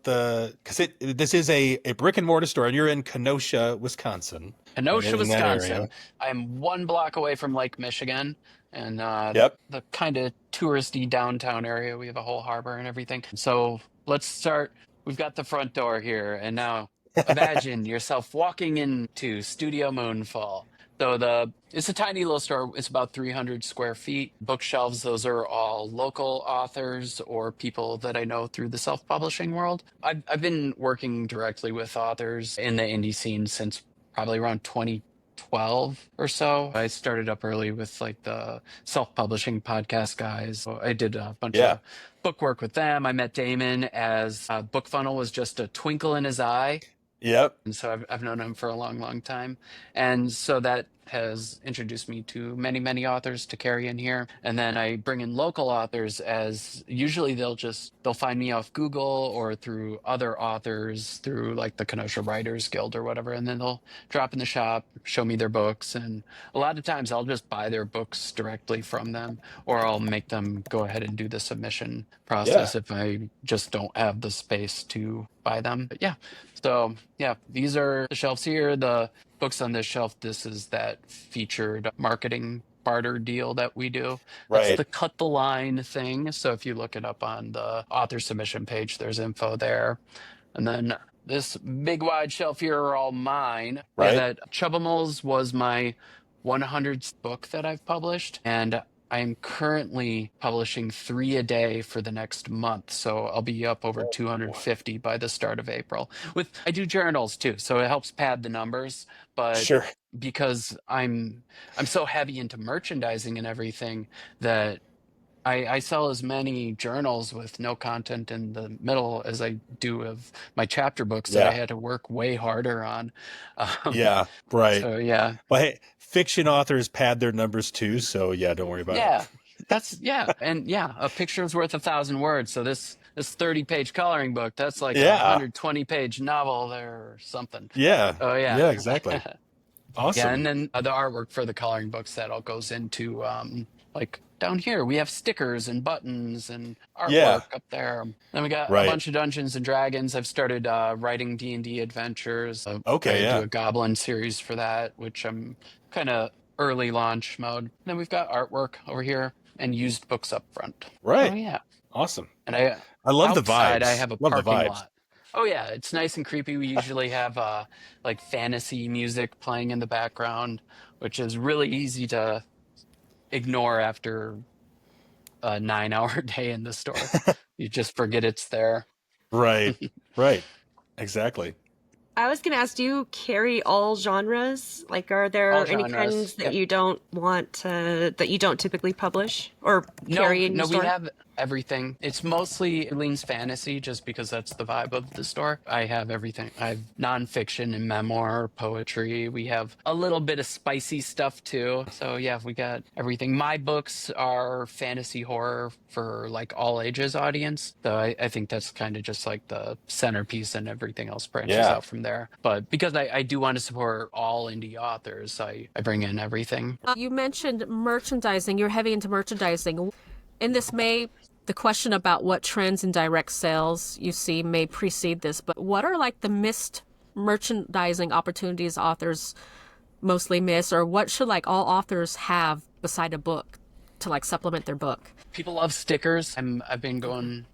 the because this is a brick and mortar store, and you're in Kenosha, Wisconsin, right Kenosha, in that Wisconsin. area. I'm 1 block away from Lake Michigan and Yep. the kind of touristy downtown area. We have a whole harbor and everything. So let's start. We've got the front door here, and now imagine yourself walking into Studio Moonfall. So it's a tiny little store. It's about 300 square feet. Bookshelves, those are all local authors or people that I know through the self-publishing world. I've been working directly with authors in the indie scene since probably around 2012 or so. I started up early with like the self-publishing podcast guys. So I did a bunch Yeah. of book work with them. I met Damon as BookFunnel was just a twinkle in his eye. Yep. And so I've known him for a long, long time. And so that has introduced me to many, many authors to carry in here. And then I bring in local authors as usually they'll find me off Google or through other authors through like the Kenosha Writers Guild or whatever. And then they'll drop in the shop, show me their books. And a lot of times I'll just buy their books directly from them or I'll make them go ahead and do the submission Yeah. process if I just don't have the space to buy them. But yeah. So yeah, these are the shelves here. The books on this shelf, this is that featured marketing barter deal that we do. That's Right. the cut the line thing. So if you look it up on the author submission page, there's info there. And then this big wide shelf here are all mine. Yeah, Right. that Chubba was my 100th book that I've published. And I'm currently publishing 3 a day for the next month. So I'll be up over Oh, boy. 250 by the start of April. I do journals too, so it helps pad the numbers. But Sure. because I'm so heavy into merchandising and everything that I sell as many journals with no content in the middle as I do of my chapter books that I Yeah. had to work way harder on. Um, Yeah. Right. so yeah, Well, hey, fiction authors pad their numbers too, so yeah, don't worry about it. yeah, and yeah, a picture is worth 1,000 words. So this 30-page coloring book, that's like a Yeah. 120-page novel there or something. Yeah. Oh yeah. Yeah, exactly. Yeah, Awesome. and then the artwork for the coloring books that all goes into like down here we have stickers and buttons and Yeah. artwork up there. Then we got a Right. bunch of Dungeons and Dragons. I've started writing D&D adventures. Okay, I do yeah. a Goblin series for that, which I'm kind of early launch mode. Then we've got artwork over here and used books up front. So Right. yeah, Awesome. and I love the outside I vibes. have a Love the parking vibes. lot. Oh yeah, it's nice and creepy. We usually have like fantasy music playing in the background, which is really easy to ignore after a 9 hour day in the store. You just forget it's there. Right. Right. Exactly. I was gonna ask, do you carry all genres? Like, are All there any genres. kinds that Yep. you don't want to, that you don't typically publish or No, carry in your no, we store? have everything. It's mostly it leans fantasy just because that's the vibe of the store. I have everything. I have nonfiction and memoir, poetry. We have a little bit of spicy stuff too. So yeah, we got everything. My books are fantasy horror for like all ages audience. So I think that's kind of just like the centerpiece and everything else branches Yeah. out from there. But because I do want to support all indie authors, I bring in everything. You mentioned merchandising. You're heavy into merchandising. In this May, the question about what trends in direct sales you see may precede this, but what are like the missed merchandising opportunities authors mostly miss, or what should like all authors have beside a book to like supplement their book? People love stickers. I've been going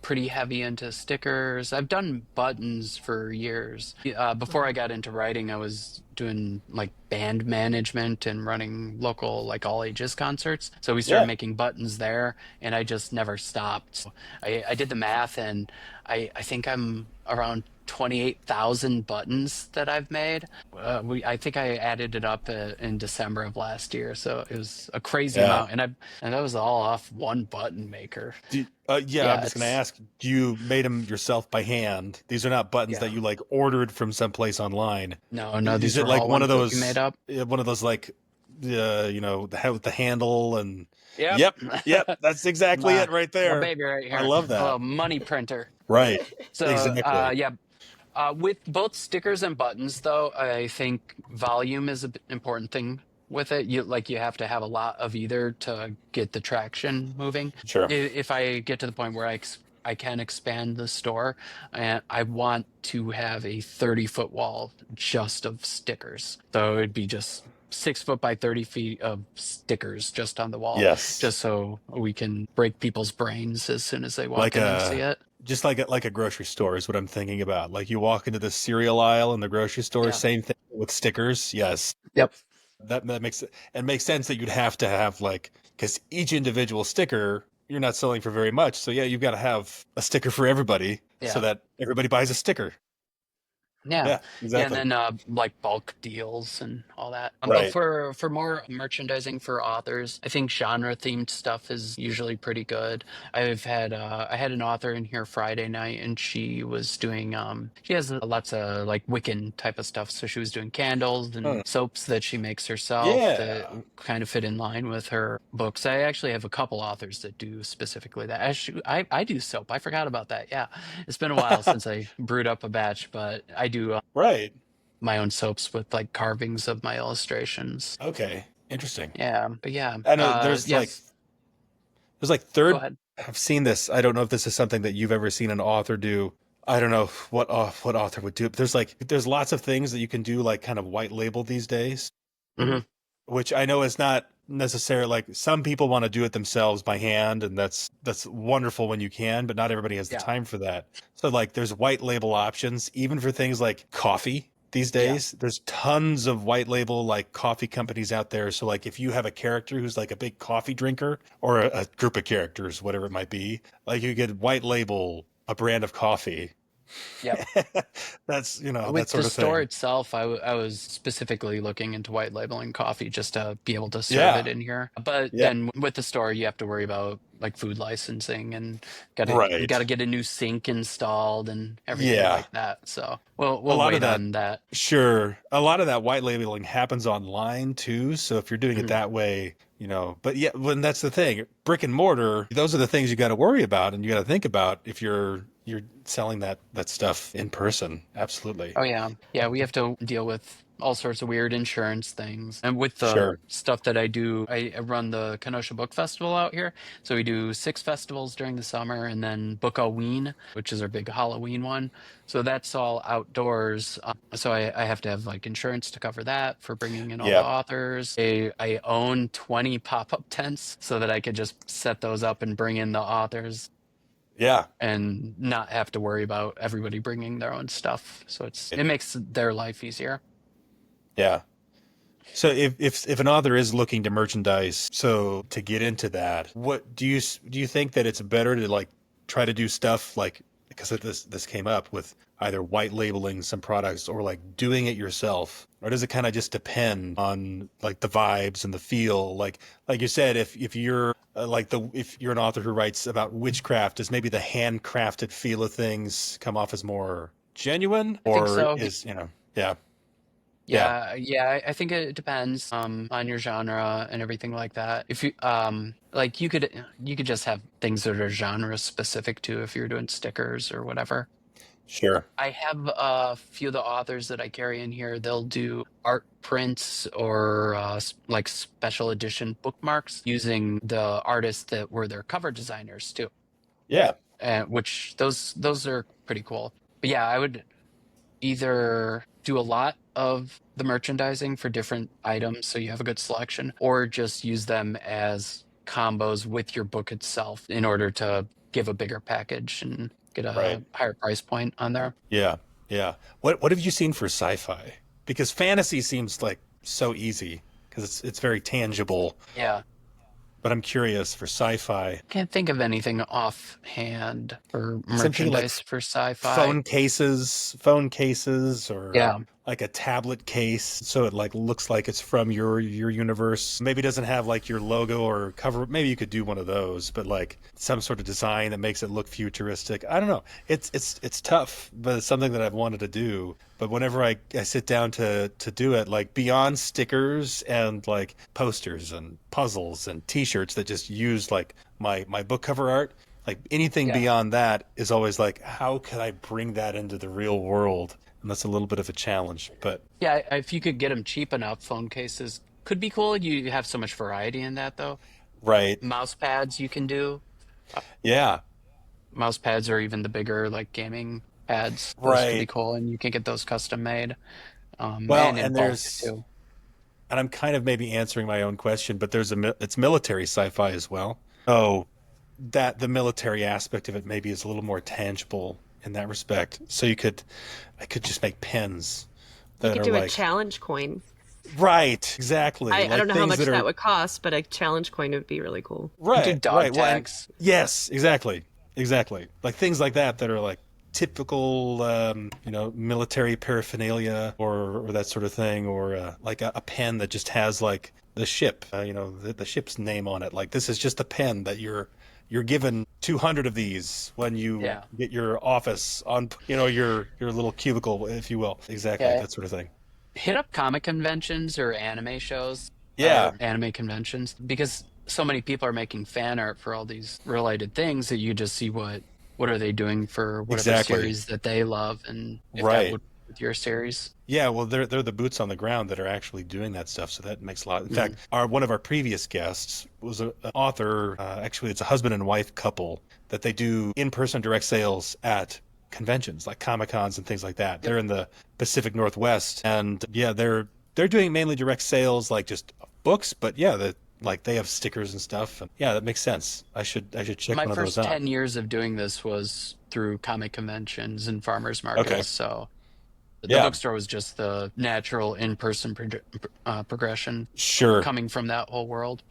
pretty heavy into stickers. I've done buttons for years. Before I got into writing, I was doing like band management and running local like all ages concerts. So we started Yeah. making buttons there, and I just never stopped. So I did the math, and I think I'm around 28,000 buttons that I've made. I think I added it up in December of last year, so it was a crazy Yeah. amount, and that was all off one button maker. Yeah, I'm Yeah, just gonna it's ask, you made them yourself by hand? These are not buttons that yeah. you like ordered from someplace online. No, Is these it were like all ones that we made up. one of those like, with the handle and, Yep. yep, yep, that's exactly my it right my there. baby right I here, love a that. little money printer. Right. So Exactly. yeah, with both stickers and buttons, though, I think volume is an important thing with it. You have to have a lot of either to get the traction moving. Sure. If I get to the point where I can expand the store, and I want to have a 30-foot wall just of stickers. So it'd be just 6 foot by 30 feet of stickers just on the wall, Yes. just so we can break people's brains as soon as they Like walk in and see a it. just like a grocery store is what I'm thinking about. Like you walk into the cereal aisle in the grocery store, Yeah. same thing with stickers. Yes. Yep. That makes sense that you'd have to have like, because each individual sticker you're not selling for very much. So yeah, you've got to have a sticker for everybody so Yeah. that everybody buys a sticker. Yeah. Yeah, Yeah, and exactly. then like bulk deals and all that. But Right. for more merchandising for authors, I think genre themed stuff is usually pretty good. I had an author in here Friday night, and she was doing she has lots of like Wiccan type of stuff. So she was doing candles and Huh. soaps that she makes herself that Yeah. kind of fit in line with her books. I actually have a couple authors that do specifically that. Actually, I do soap. I forgot about that. Yeah. It's been a while since I brewed up a batch, but I do Right. my own soaps with like carvings of my illustrations. Okay. Interesting. Yeah, but yeah, I know yes. there's like Go third. ahead. I've seen this. I don't know if this is something that you've ever seen an author do. I don't know what author would do it. But there's lots of things that you can do like kind of white label these days, Hmm. which I know is not necessarily like some people want to do it themselves by hand, and that's wonderful when you can, but not everybody has the Yeah, time for that. So like there's white label options even for things like coffee these yeah, days. There's tons of white label like coffee companies out there. So like if you have a character who's like a big coffee drinker or a group of characters, whatever it might be, like you could white label a brand of coffee. yep. That's, that With the sort of store thing. itself, I was specifically looking into white labeling coffee just to be able to serve it Yeah. in here. But Yeah. then with the store, you have to worry about like food licensing and got Right. to get a new sink installed and everything Yeah. like that. So we'll A lot of wait that, on that. sure. A lot of that white labeling happens online too. So if you're doing it Mhm. that way, but yeah, when that's the thing, brick and mortar, those are the things you got to worry about and you got to think about if you're selling that stuff in person. Absolutely. Oh yeah. Yeah, we have to deal with all sorts of weird insurance things. And with the Sure. stuff that I do, I run the Kenosha Book Festival out here. So we do 6 festivals during the summer and then Book-A-Ween, which is our big Halloween one. So that's all outdoors. So I have to have like insurance to cover that for bringing in all the Yeah. authors. I own 20 pop-up tents so that I could just set those up and bring in the authors. Yeah. and not have to worry about everybody bringing their own stuff. So it makes their life easier. Yeah. So if an author is looking to merchandise, so to get into that, what do you think that it's better to like try to do stuff like, because of this came up with either white labeling some products or like doing it yourself, or does it kind of just depend on like the vibes and the feel? Like you said, if you're if you're an author who writes about witchcraft, does maybe the handcrafted feel of things come off as more genuine, I think or so. is yeah. Yeah. Yeah, I think it depends on your genre and everything like that. If you like you could just have things that are genre specific too if you're doing stickers or whatever. Sure. I have a few of the authors that I carry in here. They'll do art prints or like special edition bookmarks using the artists that were their cover designers too. Yeah. Which those are pretty cool. But yeah, I would either do a lot of the merchandising for different items so you have a good selection, or just use them as combos with your book itself in order to give a bigger package and get Right. a higher price point on there. Yeah, yeah. What have you seen for sci-fi? Because fantasy seems like so easy because it's very tangible. Yeah. But I'm curious for sci-fi. Can't think of anything offhand for Something like merchandise for sci-fi. phone cases, or Yeah. like a tablet case, so it like looks like it's from your universe. Maybe it doesn't have like your logo or cover. Maybe you could do one of those, but like some sort of design that makes it look futuristic. I don't know. It's tough, but it's something that I've wanted to do. But whenever I sit down to do it, like beyond stickers and like posters and puzzles and T-shirts that just use like my book cover art, like anything Yeah. beyond that is always like, how can I bring that into the real world? And that's a little bit of a challenge, but Yeah, if you could get them cheap enough, phone cases could be cool. You have so much variety in that though. right. Mouse pads you can do. Yeah, Mouse pads or even the bigger like gaming pads. Those could be right. cool, and you can get those custom made, Well, and in and bulk there's, too. and I'm kind of maybe answering my own question, but it's military sci-fi as well. Oh, that the military aspect of it maybe is a little more tangible in that respect. So I could just make pens You that could are do a like, challenge coin. right, exactly, I like don't know how things much that that are would cost, but a challenge coin would be really cool. Do right, dog right. Well, and tags. yes, exactly, exactly. Like things like that are like typical, military paraphernalia, or that sort of thing, or like a pen that just has like the ship, the ship's name on it. Like this is just a pen that you're given 200 of these when you Yeah. get your office on, your little cubicle, if you will. Exactly, Yeah. that sort of thing. Hit up comic conventions or anime shows Yeah, or anime conventions because so many people are making fan art for all these related things that you just see what are they doing for whatever exactly. series that they love, and if that Right. would with your series. Yeah, well, they're the boots on the ground that are actually doing that stuff, so that makes a lot. In fact, Mhm. one of our previous guests was an author. Actually, it's a husband and wife couple that they do in-person direct sales at conventions like Comic Cons and things like that. They're in the Pacific Northwest, and yeah, they're doing mainly direct sales, like just books. But yeah, like they have stickers and stuff. And yeah, that makes sense. I should check My one of those first out. 10 years of doing this was through comic conventions and farmers Okay. markets. So the Yeah. bookstore was just the natural in-person progression Sure. coming from that whole world.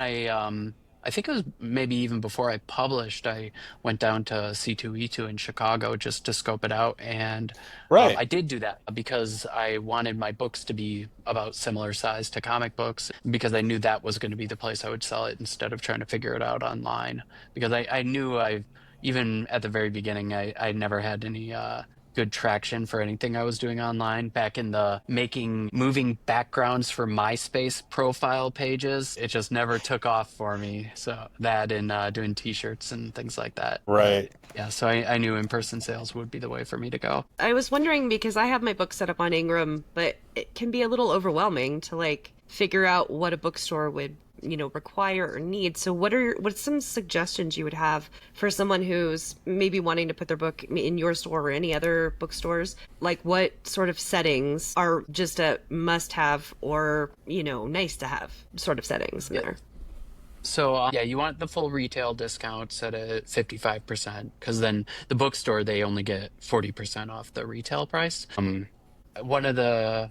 I think it was maybe even before I published, I went down to C2E2 in Chicago just to scope it out. And Right. I did do that because I wanted my books to be about similar size to comic books because I knew that was going to be the place I would sell it instead of trying to figure it out online. Because I knew even at the very beginning, I never had any good traction for anything I was doing online back in the making moving backgrounds for MySpace profile pages. It just never took off for me. So that and doing t-shirts and things like that. But Right. yeah, so I knew in-person sales would be the way for me to go. I was wondering because I have my book set up on Ingram, but it can be a little overwhelming to like figure out what a bookstore would, require or need. So what's some suggestions you would have for someone who's maybe wanting to put their book in your store or any other bookstores? Like what sort of settings are just a must have or, nice to have sort of settings in there? So yeah, you want the full retail discount set at 55%, because then the bookstore, they only get 40% off the retail price. One of the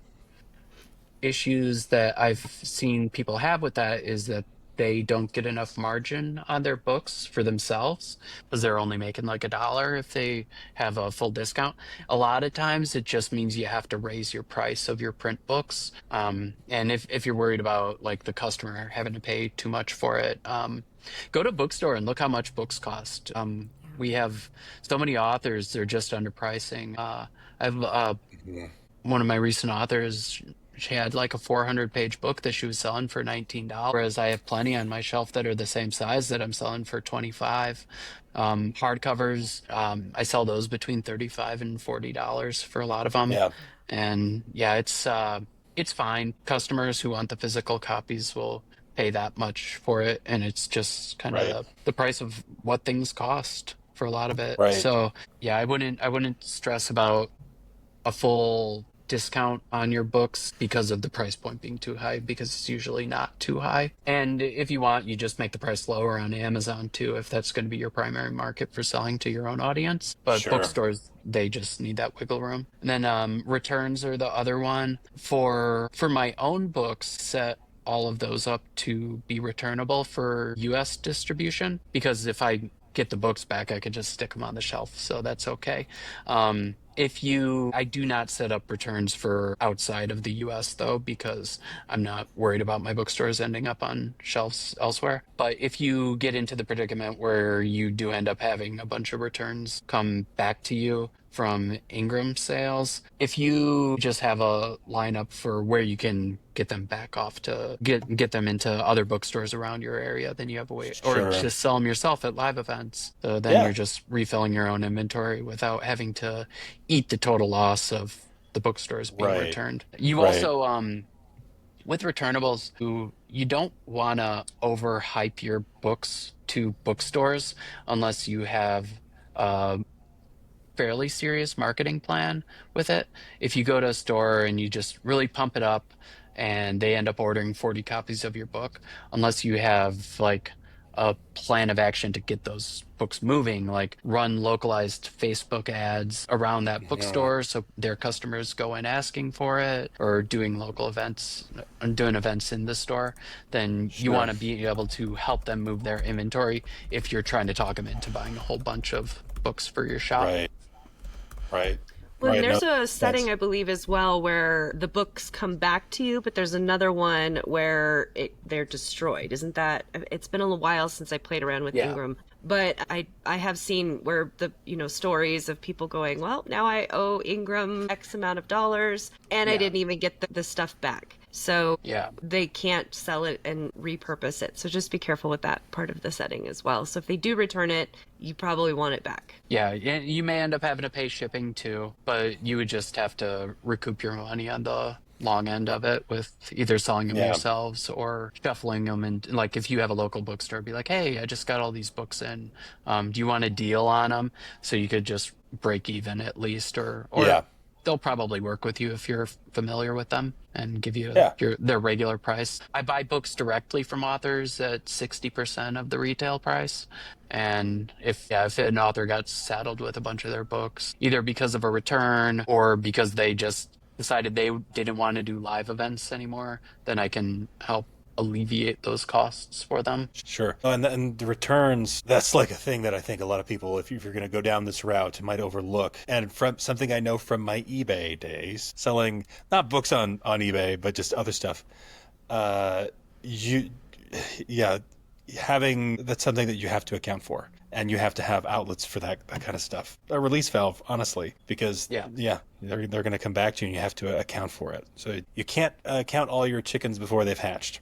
issues that I've seen people have with that is that they don't get enough margin on their books for themselves because they're only making like $1 if they have a full discount. A lot of times it just means you have to raise your price of your print books. And if you're worried about like the customer having to pay too much for it, go to Bookstore and look how much books cost. We have so many authors, they're just underpricing. I have Yeah. one of my recent authors, she had like a 400-page book that she was selling for $19, whereas I have plenty on my shelf that are the same size that I'm selling for 25. Hardcovers, I sell those between 35 and $40 for a lot of them. Yeah. And yeah, it's fine. Customers who want the physical copies will pay that much for it, and it's just kind Right. of the price of what things cost for a lot of it. Right. So yeah, I wouldn't stress about a full discount on your books because of the price point being too high, because it's usually not too high. And if you want, you just make the price lower on Amazon too, if that's going to be your primary market for selling to your own audience. But Sure. bookstores, they just need that wiggle room. And then returns are the other one. For my own books, set all of those up to be returnable for US distribution, because if I get the books back, I could just stick them on the shelf, so that's okay. I do not set up returns for outside of the US though, because I'm not worried about my bookstores ending up on shelves elsewhere. But if you get into the predicament where you do end up having a bunch of returns come back to you from Ingram sales, if you just have a lineup for where you can get them back off to get them into other bookstores around your area, then you have a way, or Sure. just sell them yourself at live events. So then Yeah. you're just refilling your own inventory without having to eat the total loss of the bookstores being Right. returned. You Right. also, with returnables, you don't want to overhype your books to bookstores unless you have a fairly serious marketing plan with it. If you go to a store and you just really pump it up and they end up ordering 40 copies of your book, unless you have like a plan of action to get those books moving, like run localized Facebook ads around that Yeah. bookstore so their customers go in asking for it, or doing local events and doing events in the store, then you Sure. want to be able to help them move their inventory if you're trying to talk them into buying a whole bunch of books for your shop. Right. Right. Well, and Right. No, there's a setting, thanks. I believe, as well, where the books come back to you, but there's another one where they're destroyed. Isn't that? It's been a little while since I played around with Yeah. Ingram, but I have seen where the stories of people going, well, now I owe Ingram X amount of dollars, and I Yeah. didn't even get the stuff back. So Yeah. they can't sell it and repurpose it. So just be careful with that part of the setting as well. So if they do return it, you probably want it back. Yeah, you may end up having to pay shipping too, but you would just have to recoup your money on the long end of it with either selling them Yeah. yourselves or shuffling them. And like if you have a local bookstore, be like, hey, I just got all these books in. Do you want a deal on them? So you could just break even at least, or Yeah. they'll probably work with you if you're familiar with them and give you Yeah. their regular price. I buy books directly from authors at 60% of the retail price. And if an author got saddled with a bunch of their books, either because of a return or because they just decided they didn't want to do live events anymore, then I can help alleviate those costs for them. Sure. And the returns, that's like a thing that I think a lot of people, if you're going to go down this route, might overlook. And from something I know from my eBay days, selling not books on eBay, but just other stuff, you, yeah, having that's something that you have to account for. And you have to have outlets for that kind of stuff. A release valve, honestly, because Yeah. they're going to come back to you and you have to account for it. So you can't count all your chickens before they've hatched.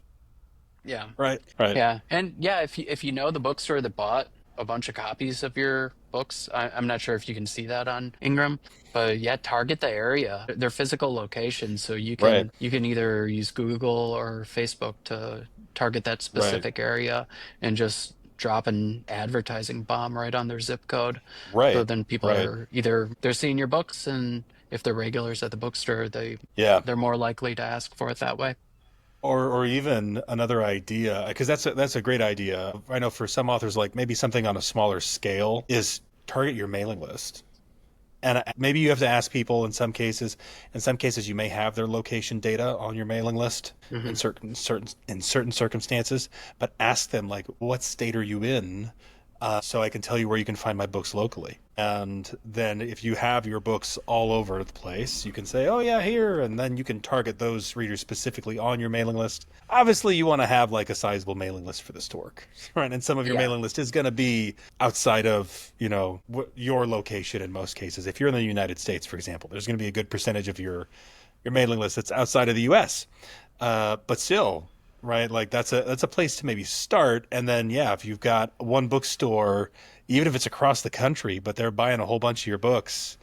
Yeah. Right. Right. Yeah, and yeah, if you know the bookstore that bought a bunch of copies of your books, I'm not sure if you can see that on Ingram, but yeah, target the area, their physical location, so Right. you can either use Google or Facebook to target that specific area and just drop an advertising bomb right on their zip code. So Right. then people Right. are either they're seeing your books, and if they're regulars at the bookstore, Yeah. they're more likely to ask for it that way. Or even another idea, because that's a great idea. I know for some authors, like maybe something on a smaller scale is target your mailing list. And maybe you have to ask people in some cases. In some cases, you may have their location data on your mailing list in Hmm. certain circumstances, but ask them like, what state are you in? So I can tell you where you can find my books locally. And then if you have your books all over the place, you can say, oh yeah, here, and then you can target those readers specifically on your mailing list. Obviously, you want to have like a sizable mailing list for this to work, right? And some of your Yeah. mailing list is going to be outside of, your location in most cases. If you're in the United States, for example, there's going to be a good percentage of your mailing list that's outside of the US. But still, right? Like that's a place to maybe start. And then yeah, if you've got one bookstore, even if it's across the country, but they're buying a whole bunch of your books,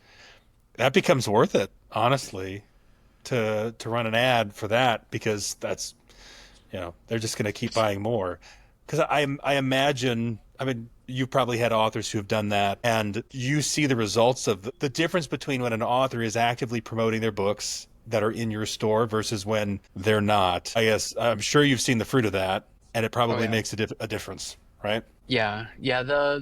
that becomes worth it, honestly, to run an ad for that because that's they're just going to keep buying more. Because I imagine, I mean, you probably had authors who have done that, and you see the results of the difference between when an author is actively promoting their books that are in your store versus when they're not. I guess I'm sure you've seen the fruit of that, and it Oh probably yeah. makes a difference, right? Yeah, yeah, the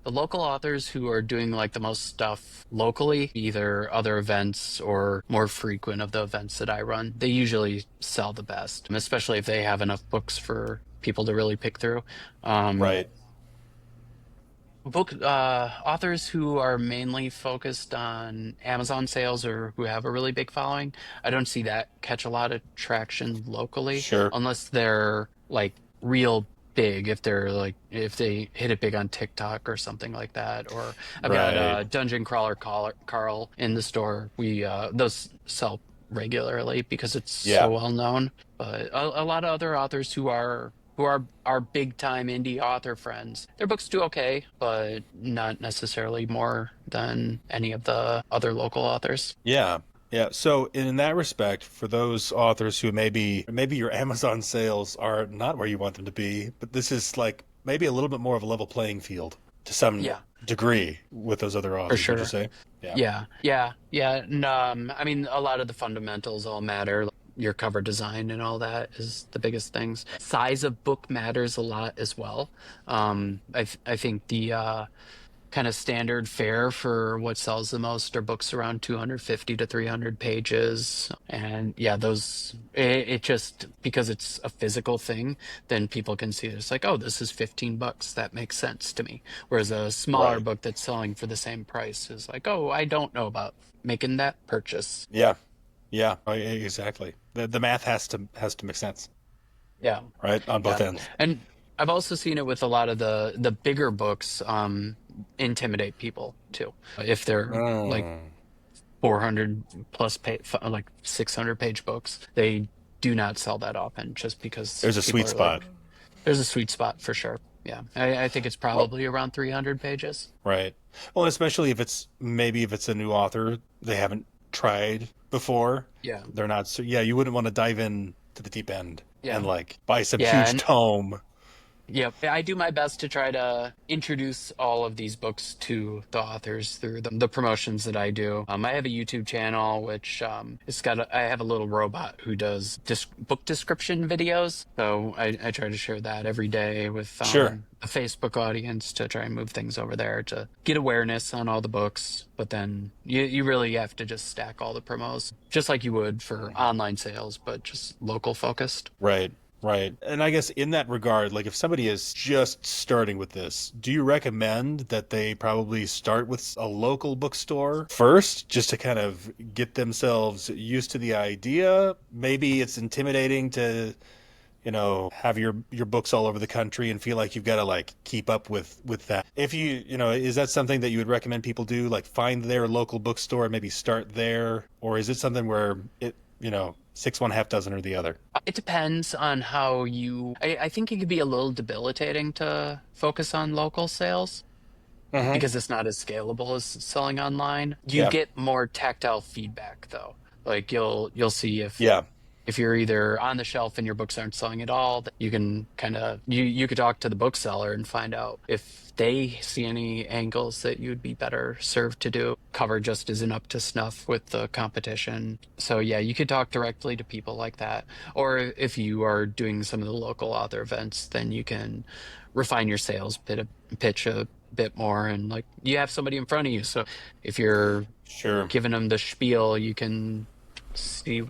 local authors who are doing like the most stuff locally, either other events or more frequent of the events that I run, they usually sell the best, especially if they have enough books for people to really pick through. Um, Right. book authors who are mainly focused on Amazon sales or who have a really big following, I don't see that catch a lot of traction locally Sure. unless they're like real big, if they're like if they hit it big on TikTok or something like that. Or I've got Right. Dungeon Crawler Carl in the store. We those sell regularly because it's so Yeah. well known. But a lot of other authors who are our big time indie author friends. Their books do okay, but not necessarily more than any of the other local authors. Yeah. Yeah. So in that respect, for those authors who maybe your Amazon sales are not where you want them to be, but this is like maybe a little bit more of a level playing field to some Yeah, degree with those other for authors, would you sure. say? Yeah. Yeah. And I mean, a lot of the fundamentals all matter. Like your cover design and all that is the biggest things. Size of book matters a lot as well. I think the kind of standard fare for what sells the most are books around 250 to 300 pages. And yeah, it just, because it's a physical thing, then people can see it. It's like, oh, this is $15. That makes sense to me. Whereas a smaller Right. book that's selling for the same price is like, oh, I don't know about making that purchase. Yeah. Yeah. Exactly. The math has to make sense, Yeah. right? On both Yeah. ends. And I've also seen it with a lot of the bigger books intimidate people too. If they're like Mm. 400 plus page, like 600 page books, they do not sell that often just because There's a people sweet are like, spot. there's a sweet spot for sure. Yeah. I think it's Well, probably around 300 pages. right. Well, especially if it's a new author they haven't tried before. Yeah. They're not so yeah, you wouldn't want to dive in to the deep end and Yeah. like buy some Yeah. huge tome. Yep. I do my best to try to introduce all of these books to the authors through the promotions that I do. I have a YouTube channel, which I have a little robot who does book description videos. So I try to share that every day with Sure. a Facebook audience to try and move things over there to get awareness on all the books. But then you really have to just stack all the promos, just like you would for online sales, but just local focused. Right. Right. And I guess in that regard, like if somebody is just starting with this, do you recommend that they probably start with a local bookstore first, just to kind of get themselves used to the idea? Maybe it's intimidating to, have your books all over the country and feel like you've got to like keep up with that. If is that something that you would recommend people do, like find their local bookstore and maybe start there? Or is it something where six one half dozen or the other? It depends on how I think it could be a little debilitating to focus on local sales Hmm. because it's not as scalable as selling online. You Yeah. get more tactile feedback though. Like you'll see if Yeah. if you're either on the shelf and your books aren't selling at all, you can kind of you could talk to the bookseller and find out if they see any angles that you'd be better served to do. Cover just isn't up to snuff with the competition. So yeah, you could talk directly to people like that. Or if you are doing some of the local author events, then you can refine your pitch a bit more, and like you have somebody in front of you. So if you're Sure. giving them the spiel, you can see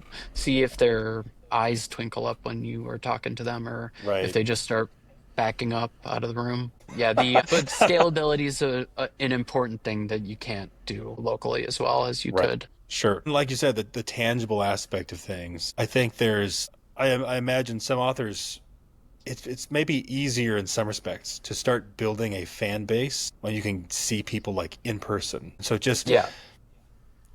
if their eyes twinkle up when you are talking to them, or Right. if they just start backing up out of the room. Yeah, but scalability is an important thing that you can't do locally as well as you Right. could. Sure. Like you said, the tangible aspect of things. I think I imagine some authors, it's maybe easier in some respects to start building a fan base when you can see people like in person. So just Yeah.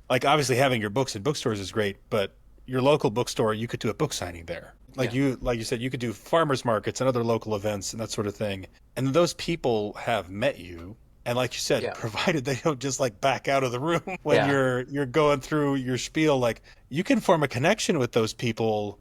like obviously having your books in bookstores is great, but your local bookstore, you could do a book signing there. Like you said, you could do farmers markets and other local events and that sort of thing. And those people have met you. And like you said, Yeah. provided they don't just like back out of the room when Yeah. you're going through your spiel, like you can form a connection with those people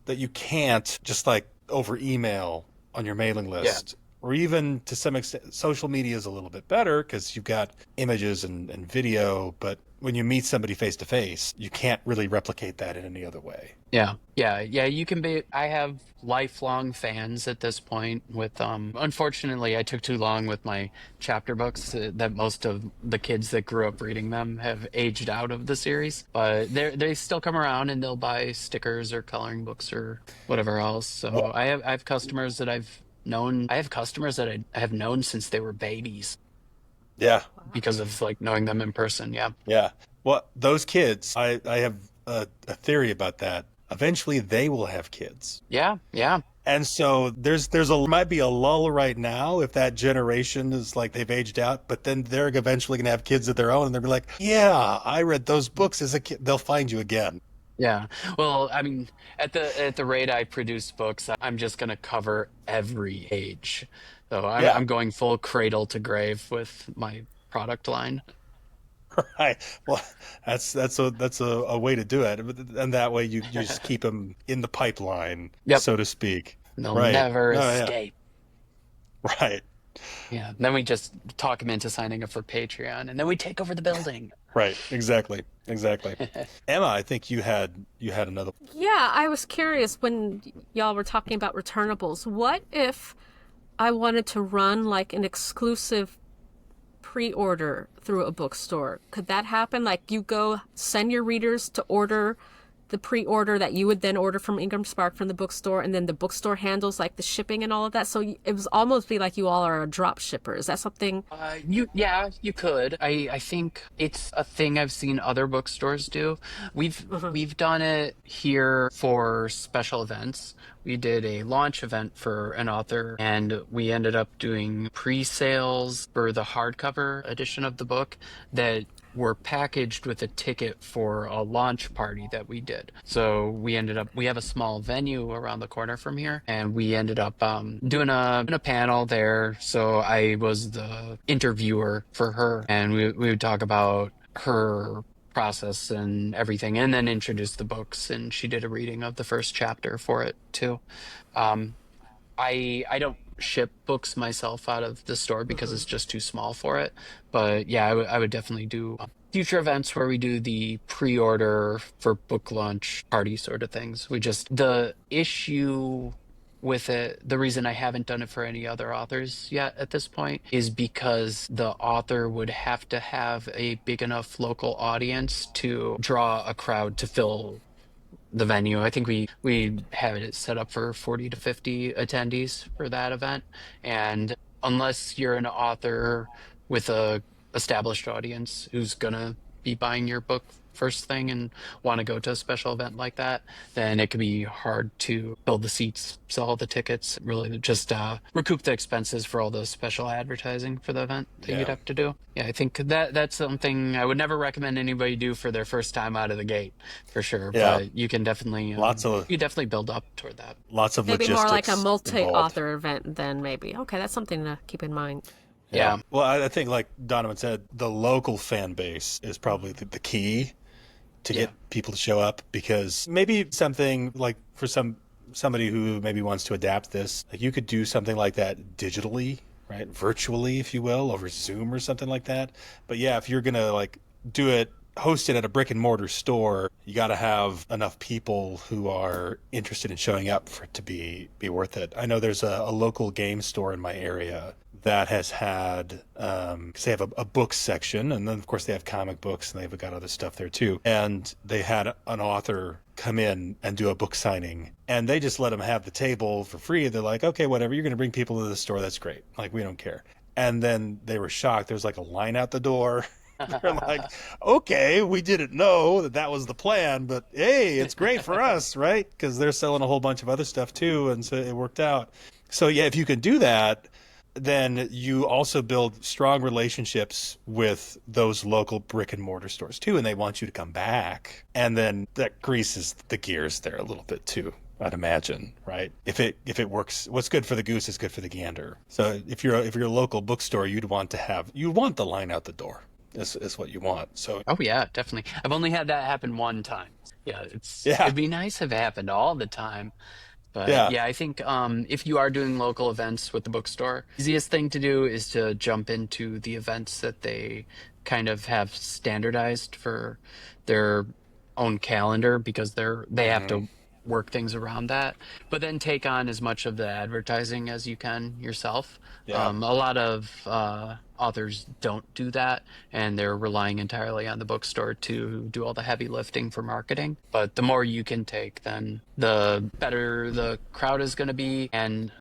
that you can't just like over email on your mailing list. Or even to some extent, social media is a little bit better because you've got images and video. But when you meet somebody face to face, you can't really replicate that in any other way. Yeah. You can be. I have lifelong fans at this point. With unfortunately, I took too long with my chapter books. That most of the kids that grew up reading them have aged out of the series, but they still come around and they'll buy stickers or coloring books or whatever else. So Well, I have customers that I've known. I have customers that I have known since they were babies yeah, because of like knowing them in person. Yeah. yeah. Well, those kids, I have a theory about that. Eventually, they will have kids. Yeah. Yeah. And so might be a lull right now if that generation is like they've aged out, but then they're eventually going to have kids of their own and they'll be like, yeah, I read those books as a kid. They'll find you again. Yeah. Well, I mean, at the rate I produce books, I'm just going to cover every age. So Yeah, I'm going full cradle to grave with my product line. right. Well, that's a way to do it. And that way you just keep them in the pipeline, Yep. so to speak. They'll Right. never No, yeah. escape. Right. Yeah. Then we just talk them into signing up for Patreon, and then we take over the building. Right. Exactly. Emma, I think you had another. Yeah, I was curious when y'all were talking about returnables. What if I wanted to run like an exclusive pre-order through a bookstore? Could that happen? Like you go send your readers to order the pre-order that you would then order from Ingram Spark from the bookstore, and then the bookstore handles like the shipping and all of that. So it was almost be like you all are a drop shipper. Is that something? You could. I think it's a thing I've seen other bookstores do. We've done it here for special events. We did a launch event for an author, and we ended up doing pre-sales for the hardcover edition of the book that were packaged with a ticket for a launch party that we did. So we have a small venue around the corner from here, and we ended up doing a panel there. So I was the interviewer for her, and we would talk about her process and everything, and then introduce the books, and she did a reading of the first chapter for it too. I don't ship books myself out of the store because it's just too small for it. But yeah, I would definitely do future events where we do the pre-order for book launch party sort of things. The issue with it, the reason I haven't done it for any other authors yet at this point is because the author would have to have a big enough local audience to draw a crowd to fill the venue. I think we have it set up for 40 to 50 attendees for that event. And unless you're an author with a established audience who's gonna be buying your book first thing and want to go to a special event like that, then it can be hard to fill the seats, sell the tickets, really just recoup the expenses for all the special advertising for the event that Yeah. you'd have to do. Yeah, I think that's something I would never recommend anybody do for their first time out of the gate, for sure. Yeah. But you can definitely you definitely build up toward that. Lots of Maybe logistics more like a involved. multi-author event then maybe. Okay, that's something to keep in mind. Yeah. Well, I think like Donovan said, the local fan base is probably the key. to Yeah. get people to show up, because maybe something like for somebody who maybe wants to adapt this, like you could do something like that digitally, right? Virtually, if you will, over Zoom or something like that. But yeah, if you're gonna like do it, host it at a brick and mortar store, you got to have enough people who are interested in showing up for it to be worth it. I know there's a local game store in my area that has had, 'cause they have a books section, and then of course they have comic books, and they've got other stuff there too. And they had an author come in and do a book signing, and they just let them have the table for free. They're like, okay, whatever, you're going to bring people to the store, that's great, like we don't care. And then they were shocked. There was like a line out the door. They're like, okay, we didn't know that was the plan, but hey, it's great for us, right? Because they're selling a whole bunch of other stuff too, and so it worked out. So yeah, if you can do that, then you also build strong relationships with those local brick and mortar stores too, and they want you to come back. And then that greases the gears there a little bit too, I'd imagine, right? If it works, what's good for the goose is good for the gander. So if you're a local bookstore, you'd want the line out the door. Is what you want. So Oh yeah, definitely. I've only had that happen one time. Yeah, yeah, it'd be nice if it happened all the time. But yeah, yeah, I think if you are doing local events with the bookstore, easiest thing to do is to jump into the events that they kind of have standardized for their own calendar, because they have to work things around that. But then take on as much of the advertising as you can yourself. yeah, A lot of authors don't do that, and they're relying entirely on the bookstore to do all the heavy lifting for marketing. But the more you can take, then the better the crowd is going to be, and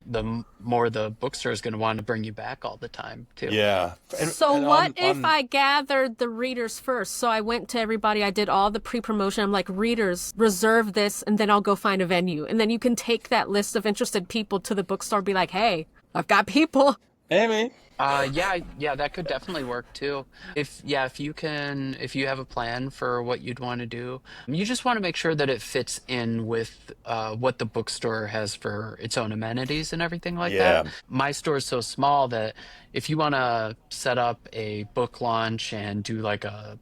more the bookstore is going to want to bring you back all the time too. yeah. So And what if I gathered the readers first? So I went to everybody, I did all the pre-promotion. I'm like, readers, reserve this, and then I'll go find a venue. And then you can take that list of interested people to the bookstore, be like, hey, I've got people. Amy? Yeah, that could definitely work too. If you have a plan for what you'd want to do, you just want to make sure that it fits in with what the bookstore has for its own amenities and everything like Yeah. that. My store is so small that if you want to set up a book launch and do like a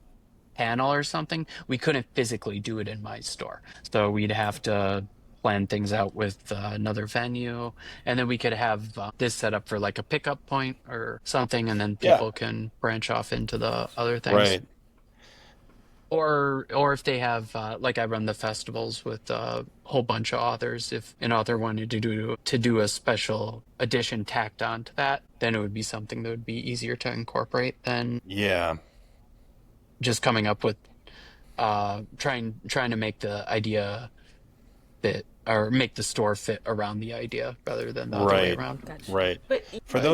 panel or something, we couldn't physically do it in my store. So we'd have to plan things out with another venue, and then we could have this set up for like a pickup point or something, and then Yeah. people can branch off into the other things. Right. Or if they have like I run the festivals with a whole bunch of authors. If an author wanted to do a special edition tacked on to that, then it would be something that would be easier to incorporate than Yeah. just coming up with trying to make the idea fit, or make the store fit around the idea rather than the other way Right. around. Gotcha. Right. But For yeah,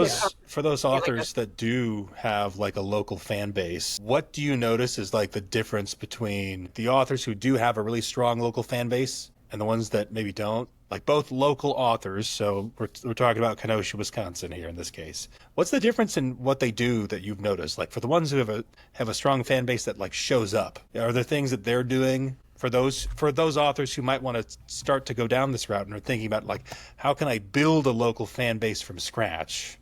those authors that do have like a local fan base, what do you notice is like the difference between the authors who do have a really strong local fan base and the ones that maybe don't? Like both local authors, so we're talking about Kenosha, Wisconsin here in this case. What's the difference in what they do that you've noticed? Like for the ones who have a strong fan base that like shows up, are there things that they're doing for those authors who might want to start to go down this route and are thinking about like, how can I build a local fan base from scratch?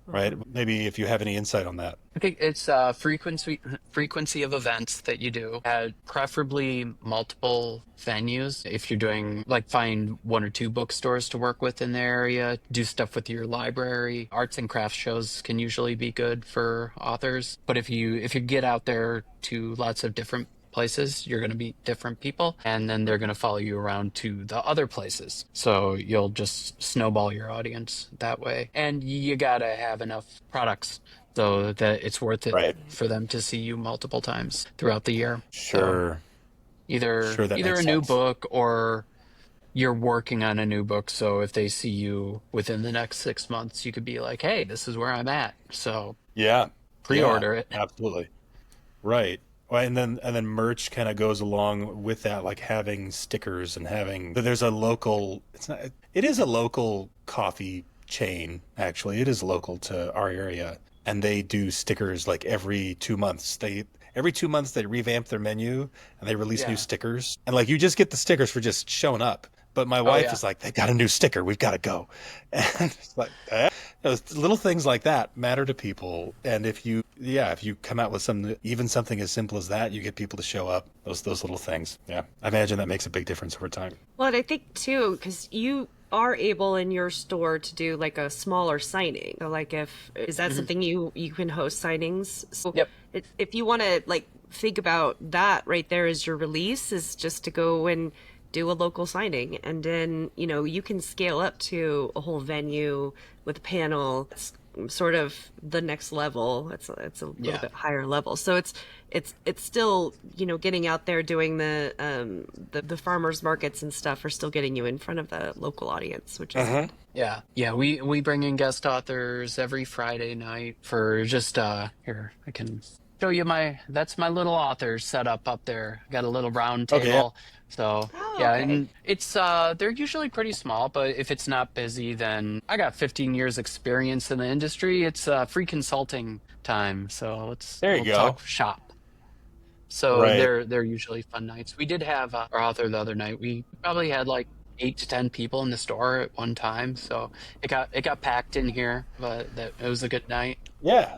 Right? Maybe if you have any insight on that. I think it's frequency of events that you do at preferably multiple venues. If you're doing like find one or two bookstores to work with in the area, do stuff with your library. Arts and crafts shows can usually be good for authors. But if you get out there to lots of different places, you're going to meet different people, and then they're going to follow you around to the other places. So you'll just snowball your audience that way. And you got to have enough products so that it's worth it Right. for them to see you multiple times throughout the year. Sure. Either Sure, that either a makes new sense. book, or you're working on a new book. So if they see you within the next 6 months, you could be like, hey, this is where I'm at. So Yeah. pre-order Yeah, it. absolutely. Right. Well, and then merch kind of goes along with that, like having stickers and having. But there's a local. It is a local coffee chain. Actually, it is local to our area, and they do stickers like every 2 months. Every 2 months they revamp their menu and they release new Yeah. stickers. And like you just get the stickers for just showing up. But my wife yeah. is like, they got a new sticker. We've got to go. And it's like, Little things like that matter to people, and if you come out with something as simple as that, you get people to show up. Those little things. Yeah, I imagine that makes a big difference over time. Well, and I think too, because you are able in your store to do like a smaller signing. So like if is that something you can host signings? So Yep. if you want to like think about that right there as your release is just to go and do a local signing, and then you can scale up to a whole venue with a panel. It's sort of the next level. It's a little bit higher level. So it's still getting out there doing the farmers markets and stuff are still getting you in front of the local audience, which is good. Yeah. We bring in guest authors every Friday night for just here I can show you that's my little author setup up there. Got a little round table. Okay, yeah. So Okay. and it's they're usually pretty small, but if it's not busy, then I got 15 years experience in the industry. It's free consulting time. So There you we'll go. talk shop. So Right. they're usually fun nights. We did have our author the other night. We probably had like 8 to 10 people in the store at one time. So it got packed in here, but it was a good night. Yeah.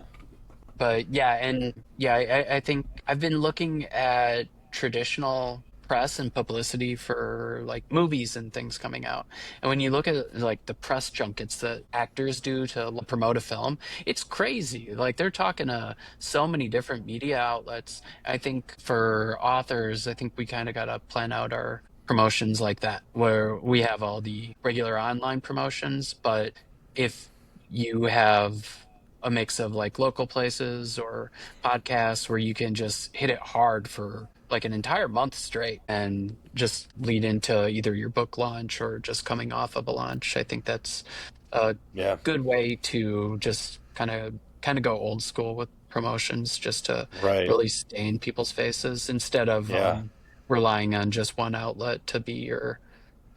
But I think I've been looking at traditional press and publicity for like movies and things coming out. And when you look at like the press junkets that actors do to promote a film, it's crazy. Like they're talking to so many different media outlets. I think for authors, I think we kind of got to plan out our promotions like that, where we have all the regular online promotions, but if you have a mix of like local places or podcasts where you can just hit it hard for like an entire month straight and just lead into either your book launch or just coming off of a launch. I think that's a Yeah. good way to just kind of go old school with promotions, just to Right. really stay in people's faces instead of Yeah. relying on just one outlet to be your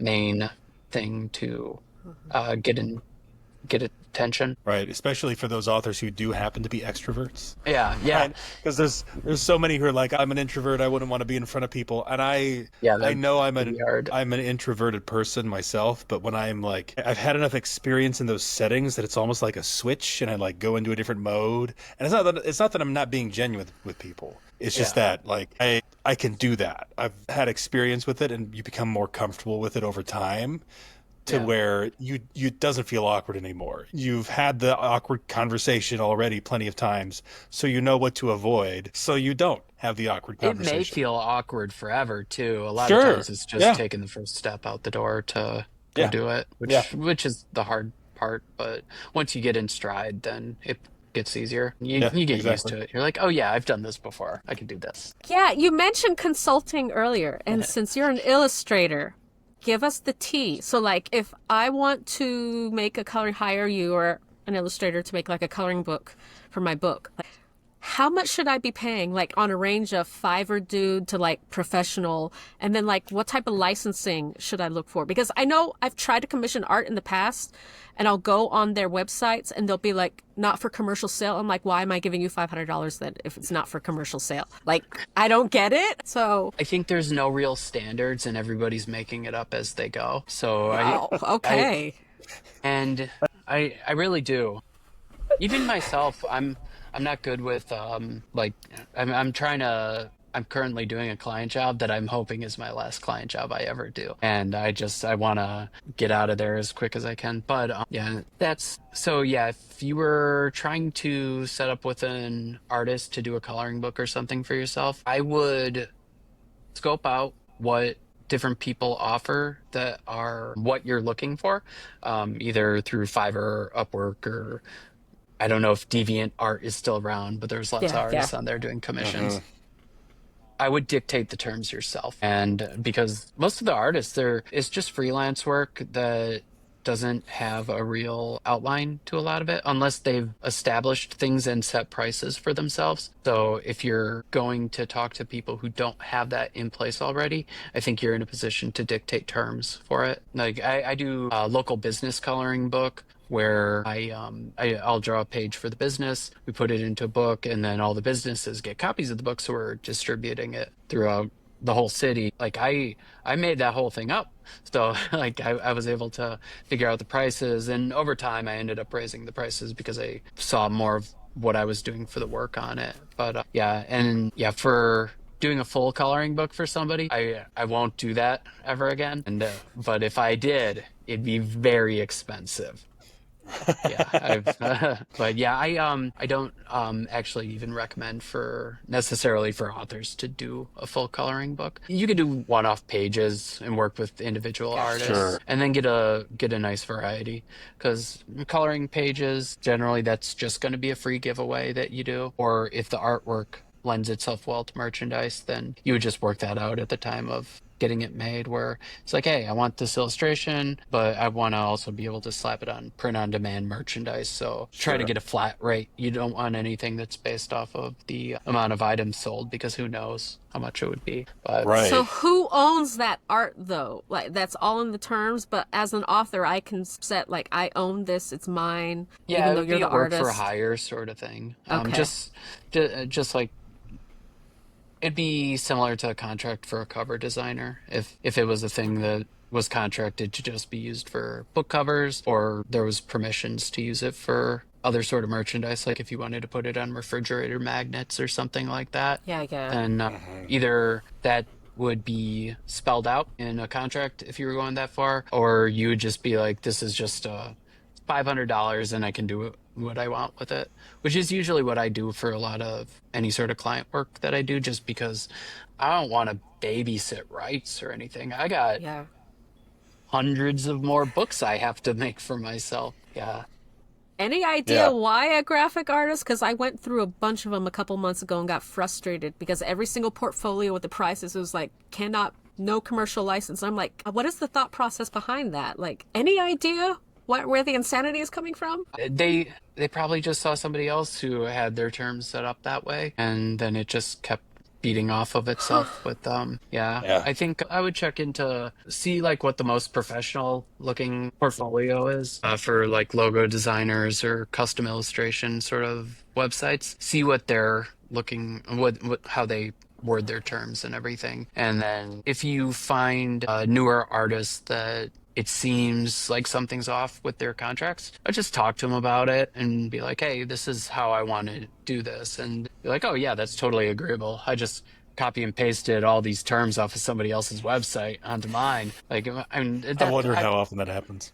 main thing to get attention. Right. Especially for those authors who do happen to be extroverts. Yeah. Because there's so many who are like, I'm an introvert, I wouldn't want to be in front of people, and I know I'm pretty hard. an introverted person myself, but when I'm like, I've had enough experience in those settings that it's almost like a switch, and I like go into a different mode. And it's not that I'm not being genuine with people. It's just that like I can do that. I've had experience with it, and you become more comfortable with it over time, to where it doesn't feel awkward anymore. You've had the awkward conversation already plenty of times, so you know what to avoid, so you don't have the awkward It conversation. may feel awkward forever too. A lot Sure. of times it's just taking the first step out the door to go do it, which is the hard part. But once you get in stride, then it gets easier. You get used to it. You're like, oh yeah, I've done this before. I can do this. Yeah, you mentioned consulting earlier, and since you're an illustrator, give us the tea. So like if I want to hire you or an illustrator to make like a coloring book for my book, how much should I be paying, like on a range of Fiverr dude to like professional? And then like what type of licensing should I look for? Because I know I've tried to commission art in the past, and I'll go on their websites and they'll be like, not for commercial sale. I'm like, why am I giving you $500 then if it's not for commercial sale? Like, I don't get it. So I think there's no real standards and everybody's making it up as they go. So okay. I really do. Even myself, I'm not good with I'm currently doing a client job that I'm hoping is my last client job I ever do. And I want to get out of there as quick as I can. But if you were trying to set up with an artist to do a coloring book or something for yourself, I would scope out what different people offer that are what you're looking for, either through Fiverr, Upwork, or I don't know if Deviant Art is still around, but there's lots of artists on there doing commissions. I would dictate the terms yourself. And because most of the artists, it's just freelance work that doesn't have a real outline to a lot of it, unless they've established things and set prices for themselves. So if you're going to talk to people who don't have that in place already, I think you're in a position to dictate terms for it. Like I do a local business coloring book, where I'll draw a page for the business, we put it into a book, and then all the businesses get copies of the book, so we're distributing it throughout the whole city. Like I made that whole thing up. So like I was able to figure out the prices, and over time I ended up raising the prices because I saw more of what I was doing for the work on it. But yeah, and yeah, for doing a full coloring book for somebody, I won't do that ever again. And but if I did, it'd be very expensive. Yeah, I've but yeah, I don't actually even recommend for necessarily for authors to do a full coloring book. You could do one-off pages and work with individual artists Sure. and then get a nice variety, because coloring pages generally that's just going to be a free giveaway that you do, or if the artwork lends itself well to merchandise, then you would just work that out at the time of getting it made, where it's like, hey, I want this illustration, but I want to also be able to slap it on print on demand merchandise. So try to Sure. get a flat rate. You don't want anything that's based off of the amount of items sold, because who knows how much it would be. But So Right. who owns that art though? Like that's all in the terms, but as an author, I can set like I own this, it's mine, yeah, even it though would you're be the a work for artist. hire sort of thing. Okay. Just like it'd be similar to a contract for a cover designer if it was a thing that was contracted to just be used for book covers, or there was permissions to use it for other sort of merchandise, like if you wanted to put it on refrigerator magnets or something like that, Yeah, I get it. then either that would be spelled out in a contract if you were going that far, or you would just be like, this is just $500 and I can do what I want with it, which is usually what I do for a lot of any sort of client work that I do, just because I don't want to babysit rights or anything. I got Yeah. hundreds of more books I have to make for myself. Yeah. Any idea Yeah. why a graphic artist? Because I went through a bunch of them a couple months ago and got frustrated because every single portfolio with the prices was like, cannot, no commercial license. I'm like, what is the thought process behind that? Like, any idea where the insanity is coming from? They probably just saw somebody else who had their terms set up that way, and then it just kept feeding off of itself with yeah. Yeah. I think I would check into see like what the most professional looking portfolio is for like logo designers or custom illustration sort of websites. See what they're looking, what how they word their terms and everything. And then if you find newer artists that it seems like something's off with their contracts, I just talk to them about it and be like, hey, this is how I want to do this. And be like, oh, yeah, that's totally agreeable. I just copy and pasted all these terms off of somebody else's website onto mine. Like, I mean, I wonder how often that happens.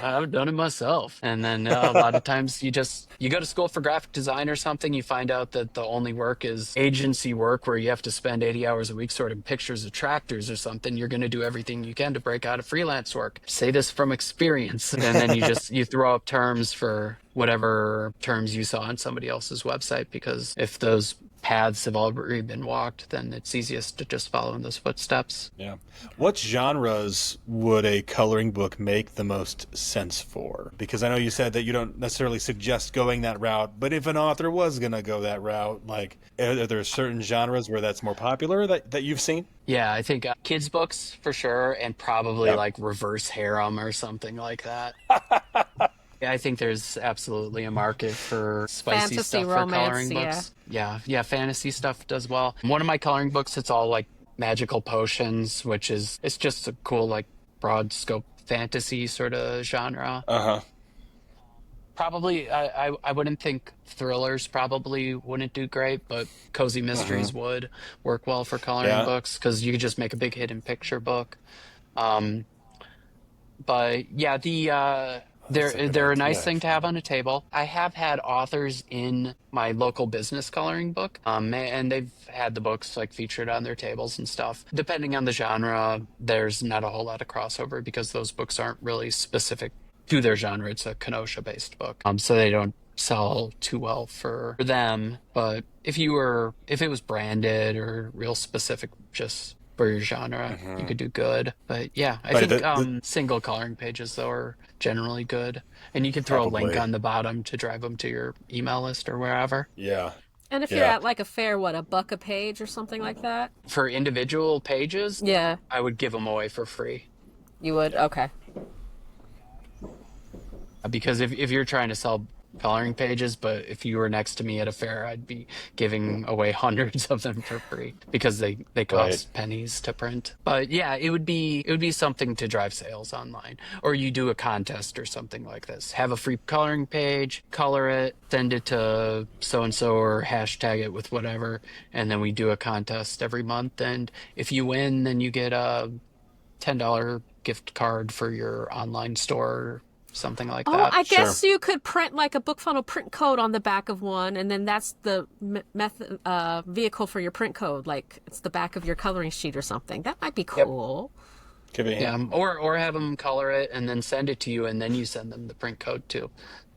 I've done it myself. And then a lot of times you go to school for graphic design or something, you find out that the only work is agency work where you have to spend 80 hours a week sorting pictures of tractors or something. You're going to do everything you can to break out of freelance work. Say this from experience. And then you throw up terms for whatever terms you saw on somebody else's website, because if those paths have already been walked, then it's easiest to just follow in those footsteps. Yeah. What genres would a coloring book make the most sense for? Because I know you said that you don't necessarily suggest going that route, but if an author was going to go that route, like, are there certain genres where that's more popular that you've seen? Yeah, I think kids' books for sure, and probably Yep. like reverse harem or something like that. Yeah, I think there's absolutely a market for spicy Fantasy, stuff for romance, coloring yeah. books. Yeah, fantasy stuff does well. One of my coloring books, it's all like magical potions, it's just a cool like broad scope fantasy sort of genre. Uh-huh. Probably, I wouldn't think thrillers probably wouldn't do great, but cozy mysteries would work well for coloring Yeah. books, because you could just make a big hidden picture book. Um, but yeah, That's a good they're a nice idea, thing to have on a table. I have had authors in my local business coloring book, and they've had the books like featured on their tables and stuff. Depending on the genre, there's not a whole lot of crossover because those books aren't really specific to their genre. It's a Kenosha-based book, so they don't sell too well for them. But if it was branded or real specific, just for your genre, you could do good. But yeah, I Right, think single coloring pages though are generally good, and you can throw a link Probably. on the bottom to drive them to your email list or wherever. Yeah. And if you're Yeah. at like a fair, what, a buck a page or something like that? For individual pages, Yeah, I would give them away for free, you would? Okay. because if you're trying to sell coloring pages, but if you were next to me at a fair, I'd be giving away hundreds of them for free because they Right. cost pennies to print. But yeah, it would be something to drive sales online. Or you do a contest or something like this. Have a free coloring page, color it, send it to so and so or hashtag it with whatever, and then we do a contest every month. And if you win, then you get a $10 gift card for your online store, something like Oh, that. I Sure. guess you could print like a BookFunnel print code on the back of one, and then that's the vehicle for your print code. Like it's the back of your coloring sheet or something. That might be cool. Could be. Yeah, or have them color it and then send it to you, and then you send them the print code too.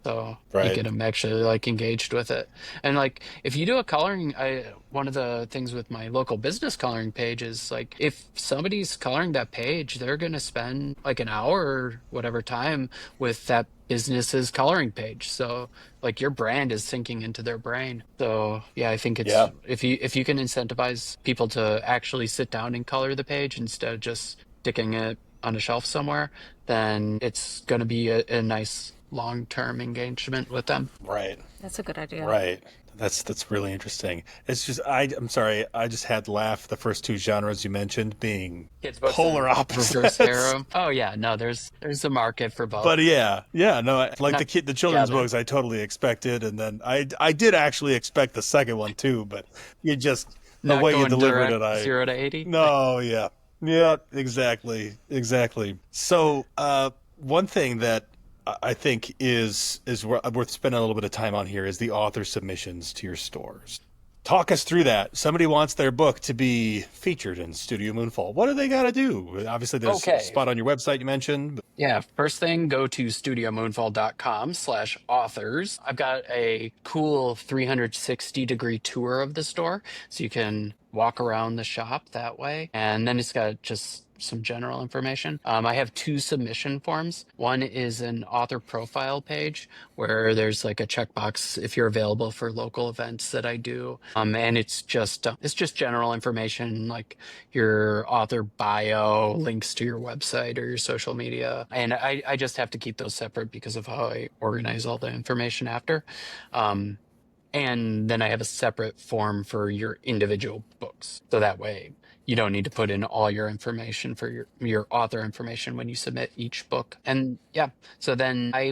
So you Right. get them actually like engaged with it. And like if you do a coloring, one of the things with my local business coloring page is like if somebody's coloring that page, they're gonna spend like an hour or whatever time with that business's coloring page. So like your brand is sinking into their brain. So yeah, I think it's Yeah. if you can incentivize people to actually sit down and color the page instead of just sticking it on a shelf somewhere, then it's going to be a nice long-term engagement with them. Right. That's a good idea. Right. That's really interesting. It's just I'm sorry, I just had to laugh the first two genres you mentioned being Kids books polar and reverse opposites. harem. Oh yeah, no, there's a market for both. But yeah, no, like Not the children's together. books, I totally expected, and then I did actually expect the second one too, but you just the Not way you going delivered direct it, I 0 to 80. no, yeah, exactly. So one thing that I think is worth spending a little bit of time on here is the author submissions to your stores. Talk us through that. Somebody wants their book to be featured in Studio Moonfall. What do they got to do? Obviously, there's a Okay. spot on your website you mentioned. Yeah, first thing, go to studiomoonfall.com/authors. I've got a cool 360-degree tour of the store, so you can walk around the shop that way. And then it's got just some general information. I have two submission forms. One is an author profile page where there's like a checkbox if you're available for local events that I do. And it's just general information like your author bio, links to your website or your social media. And I just have to keep those separate because of how I organize all the information after. Um, and then I have a separate form for your individual books. So that way you don't need to put in all your information for your author information when you submit each book. And yeah, so then I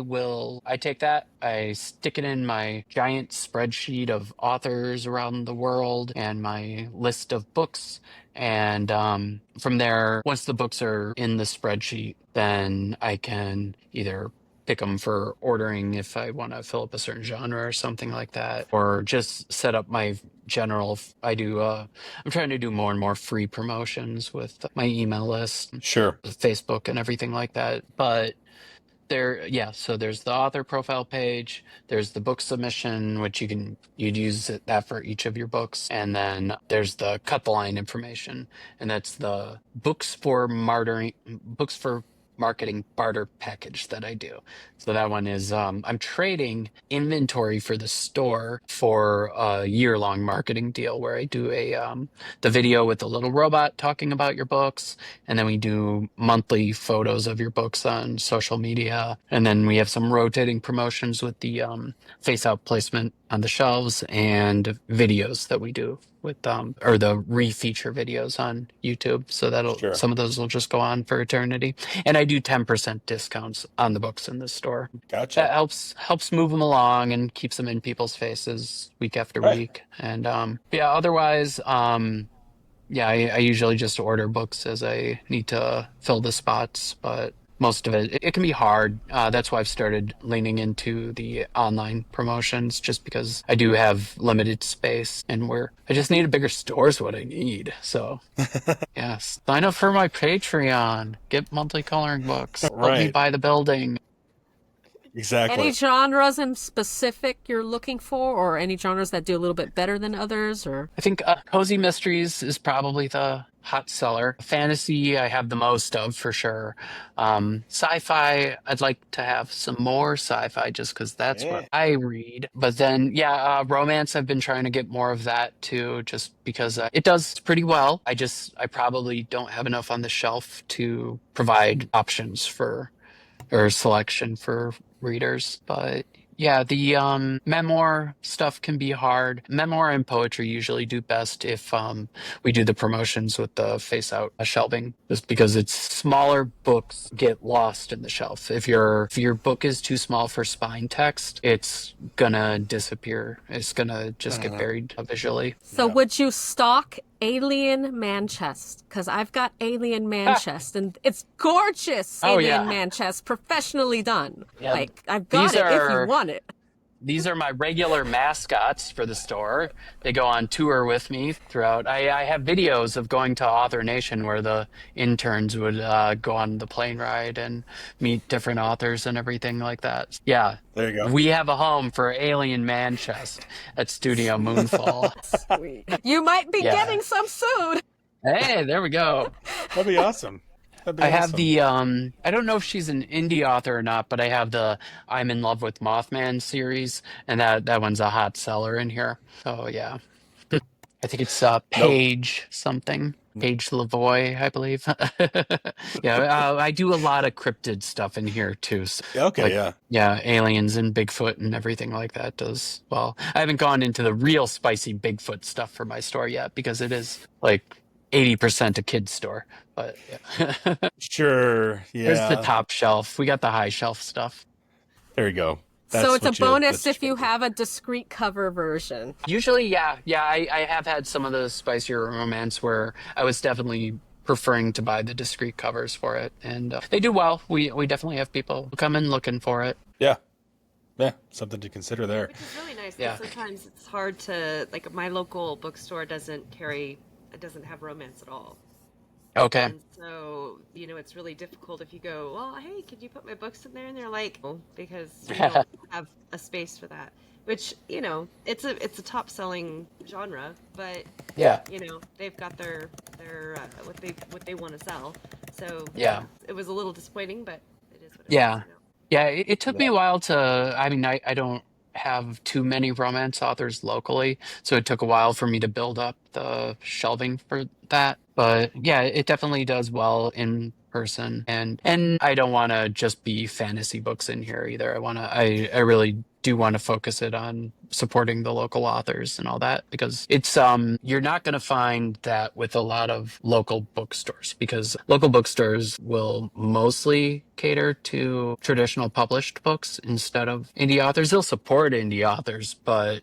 take that, I stick it in my giant spreadsheet of authors around the world and my list of books. And from there, once the books are in the spreadsheet, then I can either pick them for ordering if I want to fill up a certain genre or something like that, or just set up my general. I'm trying to do more and more free promotions with my email list, Sure. Facebook, and everything like that. But so there's the author profile page, there's the book submission, which you'd use that for each of your books, and then there's the cut the line information, and that's the books for marketing barter package that I do. So that one is I'm trading inventory for the store for a year-long marketing deal where I do the video with the little robot talking about your books, and then we do monthly photos of your books on social media, and then we have some rotating promotions with the face out placement on the shelves and videos that we do with or the refeature videos on YouTube. So Sure. some of those will just go on for eternity. And I do 10% discounts on the books in the store. Gotcha. That helps move them along and keeps them in people's faces week after Right. week. And yeah, otherwise, yeah, I usually just order books as I need to fill the spots, but most of it can be hard. That's why I've started leaning into the online promotions, just because I do have limited space and I just need a bigger store is what I need. So yeah, sign up for my Patreon, get monthly coloring books, help me Right. buy the building. Exactly. Any genres in specific you're looking for, or any genres that do a little bit better than others, or I think cozy mysteries is probably the hot seller. Fantasy, I have the most of for sure. Sci-fi, I'd like to have some more sci-fi just because that's what Yeah. I read. But then, yeah, romance, I've been trying to get more of that too, just because it does pretty well. I probably don't have enough on the shelf to provide options or selection for readers. But Yeah, the memoir stuff can be hard. Memoir and poetry usually do best if we do the promotions with the face out shelving, just because it's smaller books get lost in the shelf. If your book is too small for spine text, it's gonna disappear. It's gonna just get buried visually. So Yeah. would you stock Alien Man Chest? Because I've got Alien Man Chest, and it's gorgeous Oh, Alien yeah. Man Chest, professionally done. Yeah, Like, I've got these it if you are want it. These are my regular mascots for the store. They go on tour with me throughout. I have videos of going to Author Nation where the interns would go on the plane ride and meet different authors and everything like that. Yeah, There you go. we have a home for Alien Man Chest at Studio Moonfall. Sweet. You might be Yeah. getting some soon. Hey, there we go. That'd be awesome. That'd be I have awesome. the I don't know if she's an indie author or not, but I have the I'm in Love with Mothman series, and that one's a hot seller in here. So yeah. I think it's Paige something. Paige Lavoie, I believe. Yeah, I do a lot of cryptid stuff in here too. So, Okay, like, yeah. yeah, aliens and Bigfoot and everything like that does well. I haven't gone into the real spicy Bigfoot stuff for my store yet because it is like 80% a kid's store. But yeah. Sure. There's the Yeah. top shelf. We got the high shelf stuff. There you go. So it's a what you- bonus that's if you what have a discreet cover version. Usually, yeah. I have had some of the spicier romance where I was definitely preferring to buy the discrete covers for it, and they do well. We definitely have people who come in looking for it. Yeah. Yeah. Something to consider there. Which is really nice. Yeah. Because sometimes it's hard to, like, my local bookstore doesn't have romance at all. Okay. And so, it's really difficult if you go, well, hey, could you put my books in there? And they're like, oh, because you don't have a space for that. Which, it's a top selling genre, but Yeah. they've got their what they want to sell. So Yeah. it was a little disappointing, but it is what it Yeah. is. Yeah, it took me a while to. I mean, I don't have too many romance authors locally, so it took a while for me to build up the shelving for that. But yeah, it definitely does well in person, and I don't want to just be fantasy books in here either. I really do want to focus it on supporting the local authors and all that, because it's you're not going to find that with a lot of local bookstores, because local bookstores will mostly cater to traditional published books instead of indie authors. They'll support indie authors, but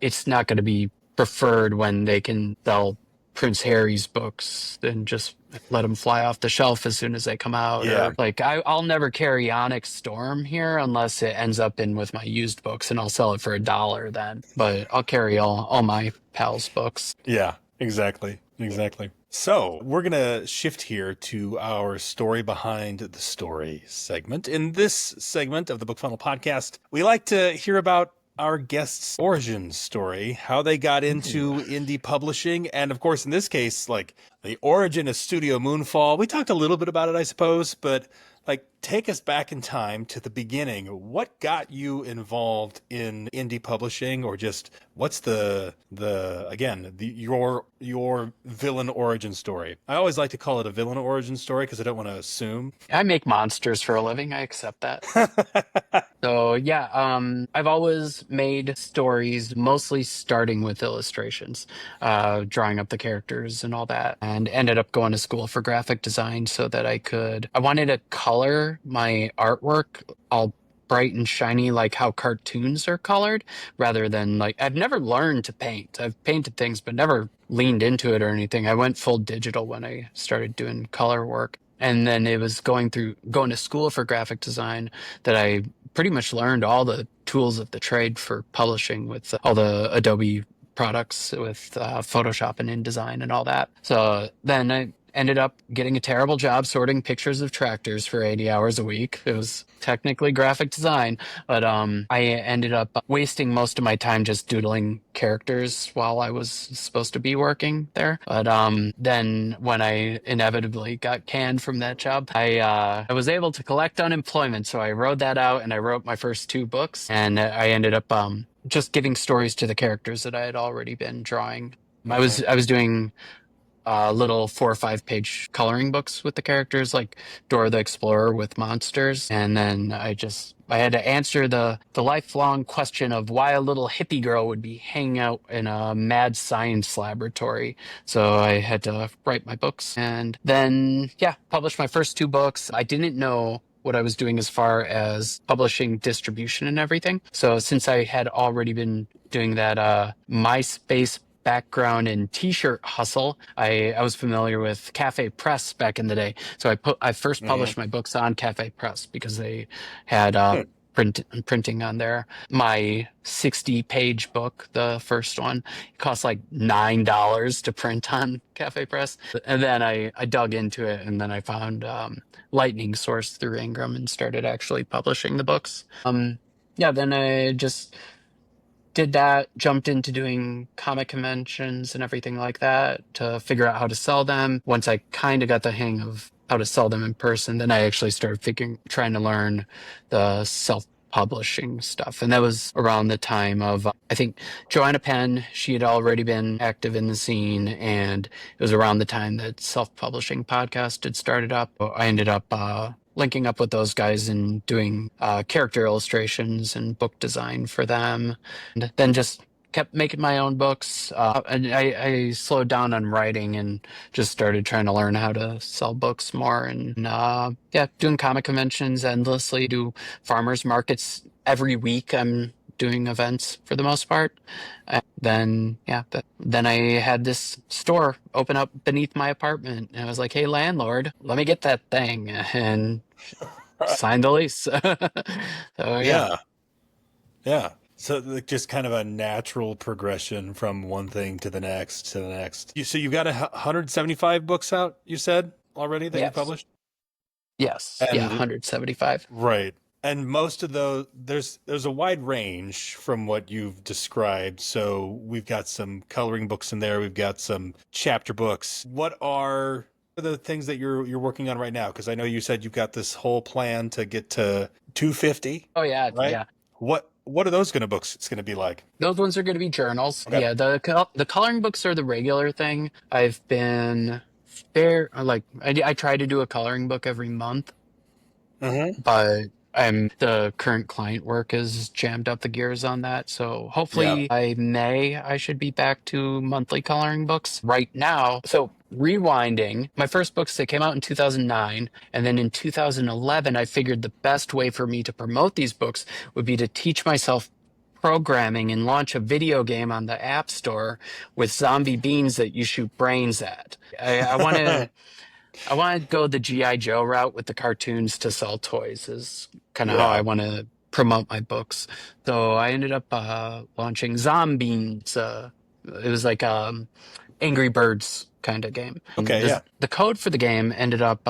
it's not going to be preferred when they can sell Prince Harry's books and just let them fly off the shelf as soon as they come out. Yeah. Or, like, I'll never carry Onyx Storm here unless it ends up in with my used books, and I'll sell it for $1 then. But I'll carry all my pals' books. Yeah, exactly. Exactly. So we're going to shift here to our story behind the story segment. In this segment of the BookFunnel podcast, we like to hear about our guest's origin story, how they got into indie publishing. And of course, in this case, like the origin of Studio Moonfall. We talked a little bit about it, I suppose, but like take us back in time to the beginning. What got you involved in indie publishing, or just what's your villain origin story? I always like to call it a villain origin story because I don't want to assume. I make monsters for a living. I accept that. So yeah, I've always made stories, mostly starting with illustrations, drawing up the characters and all that, and ended up going to school for graphic design so that I wanted to color my artwork all bright and shiny like how cartoons are colored, rather than like, I've never learned to paint. I've painted things but never leaned into it or anything. I went full digital when I started doing color work. And then it was going to school for graphic design that I pretty much learned all the tools of the trade for publishing with all the Adobe products with Photoshop and InDesign and all that. So then I ended up getting a terrible job sorting pictures of tractors for 80 hours a week. It was technically graphic design, but I ended up wasting most of my time just doodling characters while I was supposed to be working there. But then when I inevitably got canned from that job, I was able to collect unemployment. So I wrote that out and I wrote my first 2 books, and I ended up just giving stories to the characters that I had already been drawing. I was doing little 4 or 5 page coloring books with the characters, like Dora the Explorer with monsters. And then I had to answer the lifelong question of why a little hippie girl would be hanging out in a mad science laboratory. So I had to write my books and then, yeah, published my first 2 books. I didn't know what I was doing as far as publishing, distribution, and everything. So since I had already been doing that MySpace background in t-shirt hustle, I was familiar with Cafe Press back in the day. So I first Hmm. published my books on Cafe Press because they had printing on there. My 60-page book, the first one, cost like $9 to print on Cafe Press. And then I dug into it, and then I found Lightning Source through Ingram and started actually publishing the books. Yeah, then I just did that, jumped into doing comic conventions and everything like that to figure out how to sell them. Once I kind of got the hang of how to sell them in person, then I actually started trying to learn the self-publishing stuff. And that was around the time of, I think, Joanna Penn. She had already been active in the scene, and it was around the time that self-publishing podcast had started up. I ended up linking up with those guys and doing character illustrations and book design for them, and then just kept making my own books. And I slowed down on writing and just started trying to learn how to sell books more. And yeah, doing comic conventions endlessly, do farmers markets every week. I'm doing events for the most part. And then, yeah, then I had this store open up beneath my apartment. And I was like, hey, landlord, let me get that thing. And sign the lease. So, yeah. Yeah. Yeah. So like, just kind of a natural progression from one thing to the next to the next. So you've got 175 books out, you said already that you Yes. published? Yes. Yeah. And 175. right. And most of those, there's a wide range from what you've described. So we've got some coloring books in there. We've got some chapter books. What are the things that you're working on right now? Because I know you said you've got this whole plan to get to 250, Oh, yeah. right? Yeah. What are those books? It's going to be like. Those ones are going to be journals. Okay. Yeah. The coloring books are the regular thing. I've been like, I try to do a coloring book every month, Mm-hmm. but the current client work has jammed up the gears on that. So Yeah. hopefully by May, I should be back to monthly coloring books right now. So rewinding, my first books, they came out in 2009. And then in 2011, I figured the best way for me to promote these books would be to teach myself programming and launch a video game on the App Store with zombie beans that you shoot brains at. I want to go the G.I. Joe route with the cartoons to sell toys is kind of how I Yeah. want to promote my books. So I ended up launching Zombies. It was like Angry Birds kind of game. Okay. Yeah. The code for the game ended up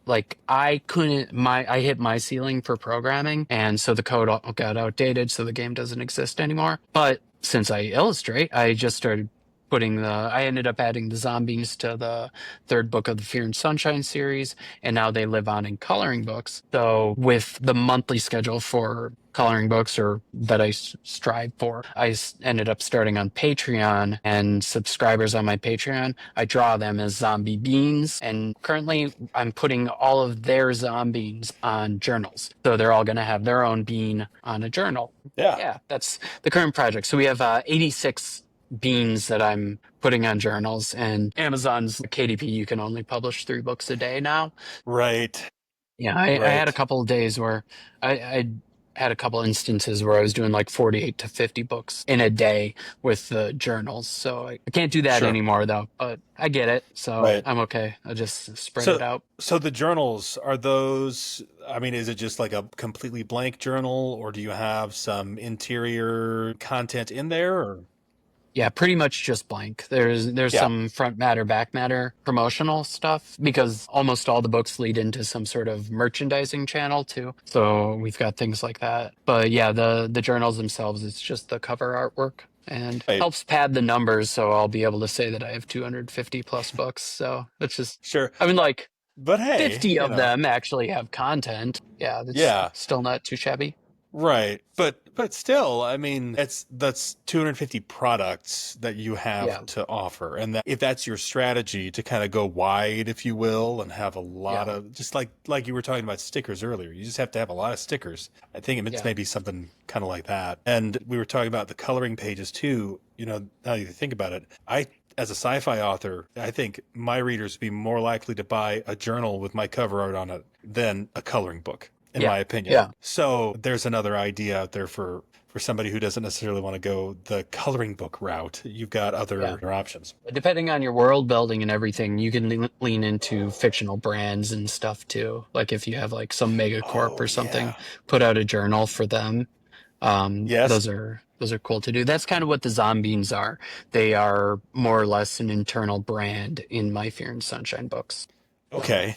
like I hit my ceiling for programming, and so the code got outdated, so the game doesn't exist anymore. But since I illustrate, I just started I ended up adding the zombies to the third book of the Fear and Sunshine series, and now they live on in coloring books. So with the monthly schedule for coloring books, or that I strive for, ended up starting on Patreon, and subscribers on my Patreon, I draw them as zombie beans, and currently I'm putting all of their zombies on journals. So they're all going to have their own bean on a journal. Yeah. Yeah, that's the current project. So we have 86 beans that I'm putting on journals, and Amazon's KDP, you can only publish 3 books a day now. Right. Yeah, I had a Right. couple of days where I had a couple instances where I was doing like 48 to 50 books in a day with the journals. So I can't do that Sure. anymore though, but I get it. So Right. I'm okay. I just spread So it out. so the journals, are those, I mean, is it just like a completely blank journal, or do you have some interior content in there, or? Yeah, pretty much just blank. There's Yeah. some front matter, back matter promotional stuff because almost all the books lead into some sort of merchandising channel too. So we've got things like that. But yeah, the journals themselves, it's just the cover artwork and Right. helps pad the numbers so I'll be able to say that I have 250 plus books. So it's just, Sure. I mean, like But hey, 50 of them actually have content. Yeah, that's yeah. still not too shabby. Right. But still, I mean, that's 250 products that you Yeah, have to offer. And that if that's your strategy to kind of go wide, if you will, and have a lot yeah, of just like you were talking about stickers earlier, you just have to have a lot of stickers. I think it's yeah. maybe something kind of like that. And we were talking about the coloring pages too. Now you think about it, as a sci-fi author, I think my readers would be more likely to buy a journal with my cover art on it than a coloring book, in Yeah, my opinion. yeah, So there's another idea out there for somebody who doesn't necessarily want to go the coloring book route. You've got yeah. other options. Depending on your world building and everything, you can lean into fictional brands and stuff too. Like if you have like some megacorp Oh or something, yeah. put out a journal for them. Yes. Those are cool to do. That's kind of what the Zombies are. They are more or less an internal brand in My Fear and Sunshine books. So Okay.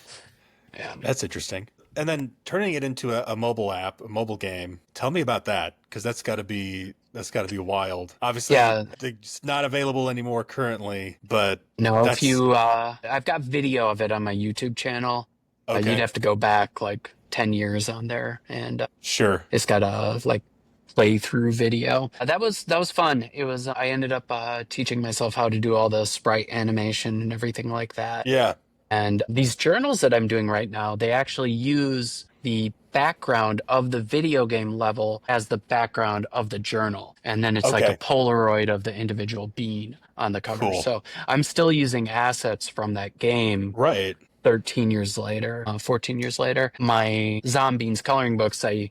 yeah. That's interesting. And then turning it into a mobile app, a mobile game. Tell me about that, because that's got to be wild. Obviously, Yeah. it's not available anymore currently, but No, if that's you I've got video of it on my YouTube channel. You'd okay. have to go back like 10 years on there, and Sure. it's got a like playthrough video. That was fun. It was I ended up teaching myself how to do all the sprite animation and everything like that. Yeah. And these journals that I'm doing right now, they actually use the background of the video game level as the background of the journal. And then it's like a Okay. Polaroid of the individual bean on the cover. Cool. So I'm still using assets from that game Right. 13 years later, 14 years later. My Zombies coloring books, I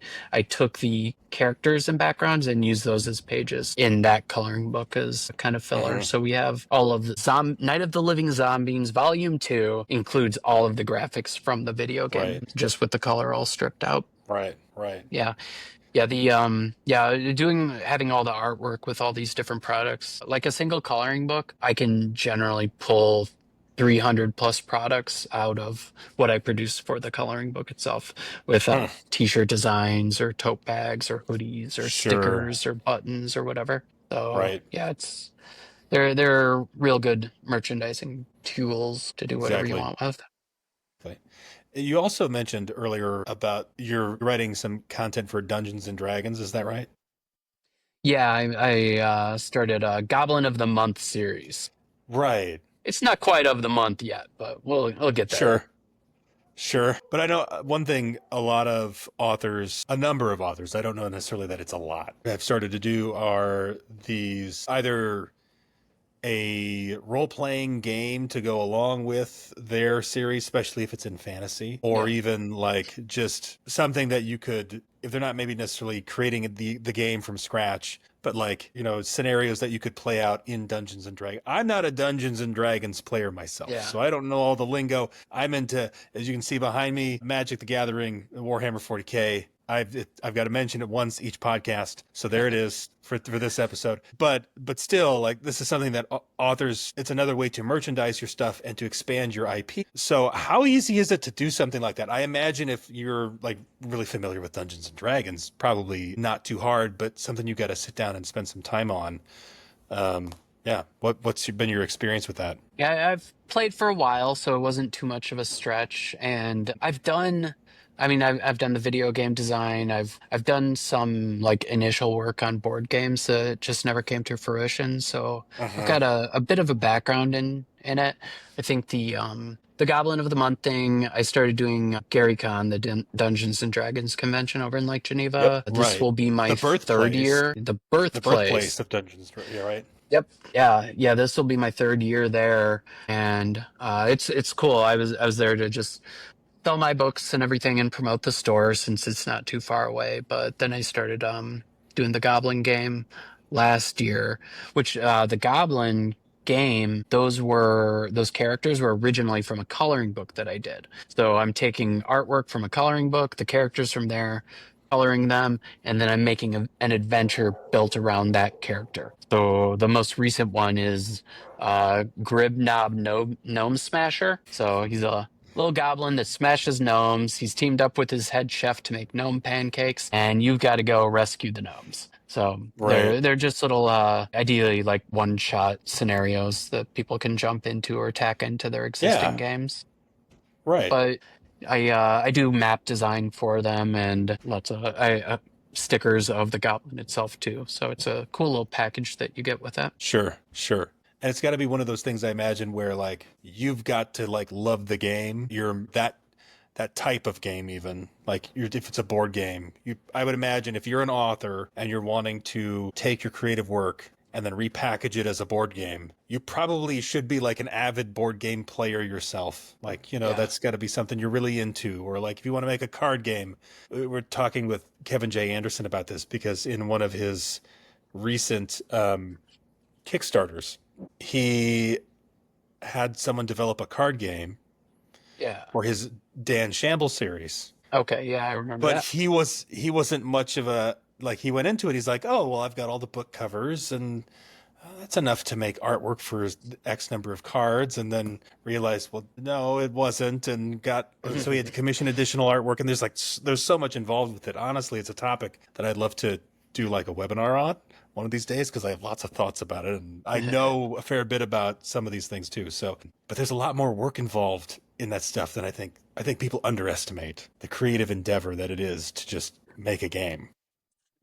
took the characters and backgrounds and used those as pages in that coloring book as kind of filler. Hmm. So we have all of the Night of the Living Zombies Volume 2 includes all of the graphics from the video game, Right. just with the color all stripped out. Right. Right. Yeah. Yeah, having all the artwork with all these different products. Like a single coloring book, I can generally pull 300 plus products out of what I produce for the coloring book itself with Hmm. t-shirt designs or tote bags or hoodies or Sure. stickers or buttons or whatever. So, Right. yeah, they're real good merchandising tools to do whatever you Exactly. want with. Exactly. You also mentioned earlier about you're writing some content for Dungeons and Dragons. Is that right? Yeah, I started a Goblin of the Month series. Right. It's not quite of the month yet, but we'll get there. Sure. Sure. But I know one thing a number of authors, I don't know necessarily that it's a lot, have started to do are these either a role-playing game to go along with their series, especially if it's in fantasy, or Yeah. even like just something that you could, if they're not maybe necessarily creating the game from scratch, but like, scenarios that you could play out in Dungeons and Dragons. I'm not a Dungeons and Dragons player myself, Yeah. so I don't know all the lingo. I'm into, as you can see behind me, Magic the Gathering, Warhammer 40K. I've got to mention it once each podcast, so there it is for this episode. But still, like, this is something that authors, it's another way to merchandise your stuff and to expand your IP. So how easy is it to do something like that? I imagine if you're like really familiar with Dungeons and Dragons, probably not too hard, but something you got to sit down and spend some time on. Yeah, what's been your experience with that? Yeah, I've played for a while, so it wasn't too much of a stretch. And I've done the video game design. I've done some like initial work on board games that just never came to fruition. So I've Uh-huh. got a bit of a background in it. I think the Goblin of the Month thing, I started doing GaryCon, the Dungeons and Dragons convention over in Lake Yep, Geneva. This right. will be my The third birthplace, year. The the birthplace. birthplace of yeah, right. Yep. Yeah. Yeah. This will be my third year there, and it's cool. I was there to just sell my books and everything and promote the store since it's not too far away. But then I started doing the Goblin game last year, which the Goblin game, those characters were originally from a coloring book that I did. So I'm taking artwork from a coloring book, the characters from there, coloring them, and then I'm making an adventure built around that character. So the most recent one is Grib Knob Gnome Smasher. So he's a little goblin that smashes gnomes. He's teamed up with his head chef to make gnome pancakes, and you've got to go rescue the gnomes. So Right. they're just little, ideally like one-shot scenarios that people can jump into or tack into their existing Yeah. games. Right. But I do map design for them and lots of stickers of the goblin itself too. So it's a cool little package that you get with that. Sure, sure. And it's got to be one of those things I imagine where like you've got to like love the game. You're that type of game even. Like if it's a board game, I would imagine if you're an author and you're wanting to take your creative work and then repackage it as a board game, you probably should be like an avid board game player yourself. Like, you know, that's got to be something you're really into. Or like if you want to make a card game, we're talking with Kevin J. Anderson about this because in one of his recent Kickstarters, he had someone develop a card game for his Dan Shambles series. Okay, yeah, I remember that. But he wasn't much of a, like, he went into it, he's like, oh, well, I've got all the book covers and that's enough to make artwork for X number of cards, and then realized, well, no, it wasn't, and so he had to commission additional artwork, and there's so much involved with it. Honestly, it's a topic that I'd love to do like a webinar on one of these days because I have lots of thoughts about it, and I know a fair bit about some of these things too. So, but there's a lot more work involved in that stuff than I think people underestimate the creative endeavor that it is to just make a game.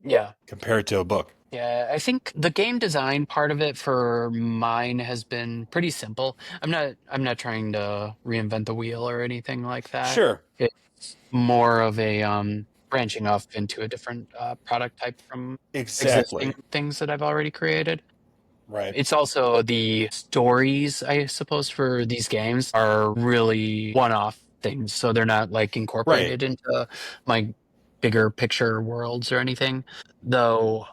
Yeah. Compared to a book. Yeah, I think the game design part of it for mine has been pretty simple. I'm not trying to reinvent the wheel or anything like that. Sure. It's more of a branching off into a different product type from existing things that I've already created. Right. It's also the stories, I suppose, for these games are really one-off things, so they're not like incorporated into my bigger picture worlds or anything, though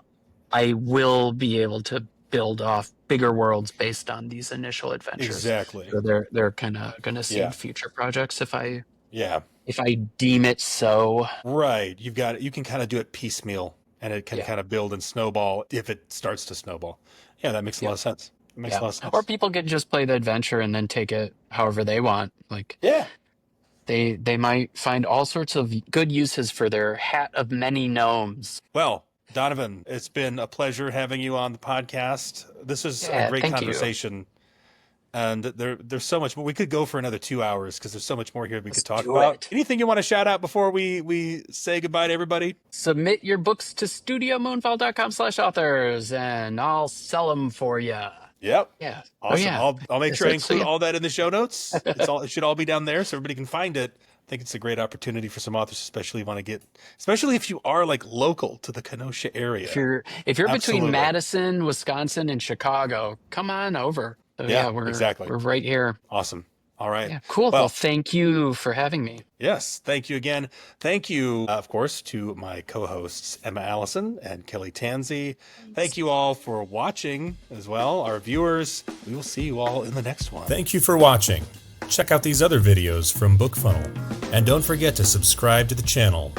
I will be able to build off bigger worlds based on these initial adventures. Exactly. So they're kind of going to seed future projects if I deem it so. Right. You can kind of do it piecemeal, and it can kind of build and snowball if it starts to snowball. Yeah, that makes a lot of sense. It makes a lot of sense. Or people can just play the adventure and then take it however they want. Like they might find all sorts of good uses for their hat of many gnomes. Well, Donovan, it's been a pleasure having you on the podcast. This is a great conversation. And there's so much more. We could go for another 2 hours because there's so much more here we could talk about. Anything you want to shout out before we say goodbye to everybody? Submit your books to studiomoonfall.com/authors and I'll sell them for you. Yep. Yeah. Awesome. I'll make sure I include all that in the show notes. It should all be down there so everybody can find it. I think it's a great opportunity for some authors, especially if you are like local to the Kenosha area. If you're between Madison, Wisconsin, and Chicago, come on over. So, we're right here. Awesome. All right. Yeah, cool. Well, thank you for having me. Yes, thank you again. Thank you, of course, to my co-hosts, Emma Allison and Kelly Tansey. Thank you all for watching as well, our viewers. We will see you all in the next one. Thank you for watching. Check out these other videos from BookFunnel. And don't forget to subscribe to the channel.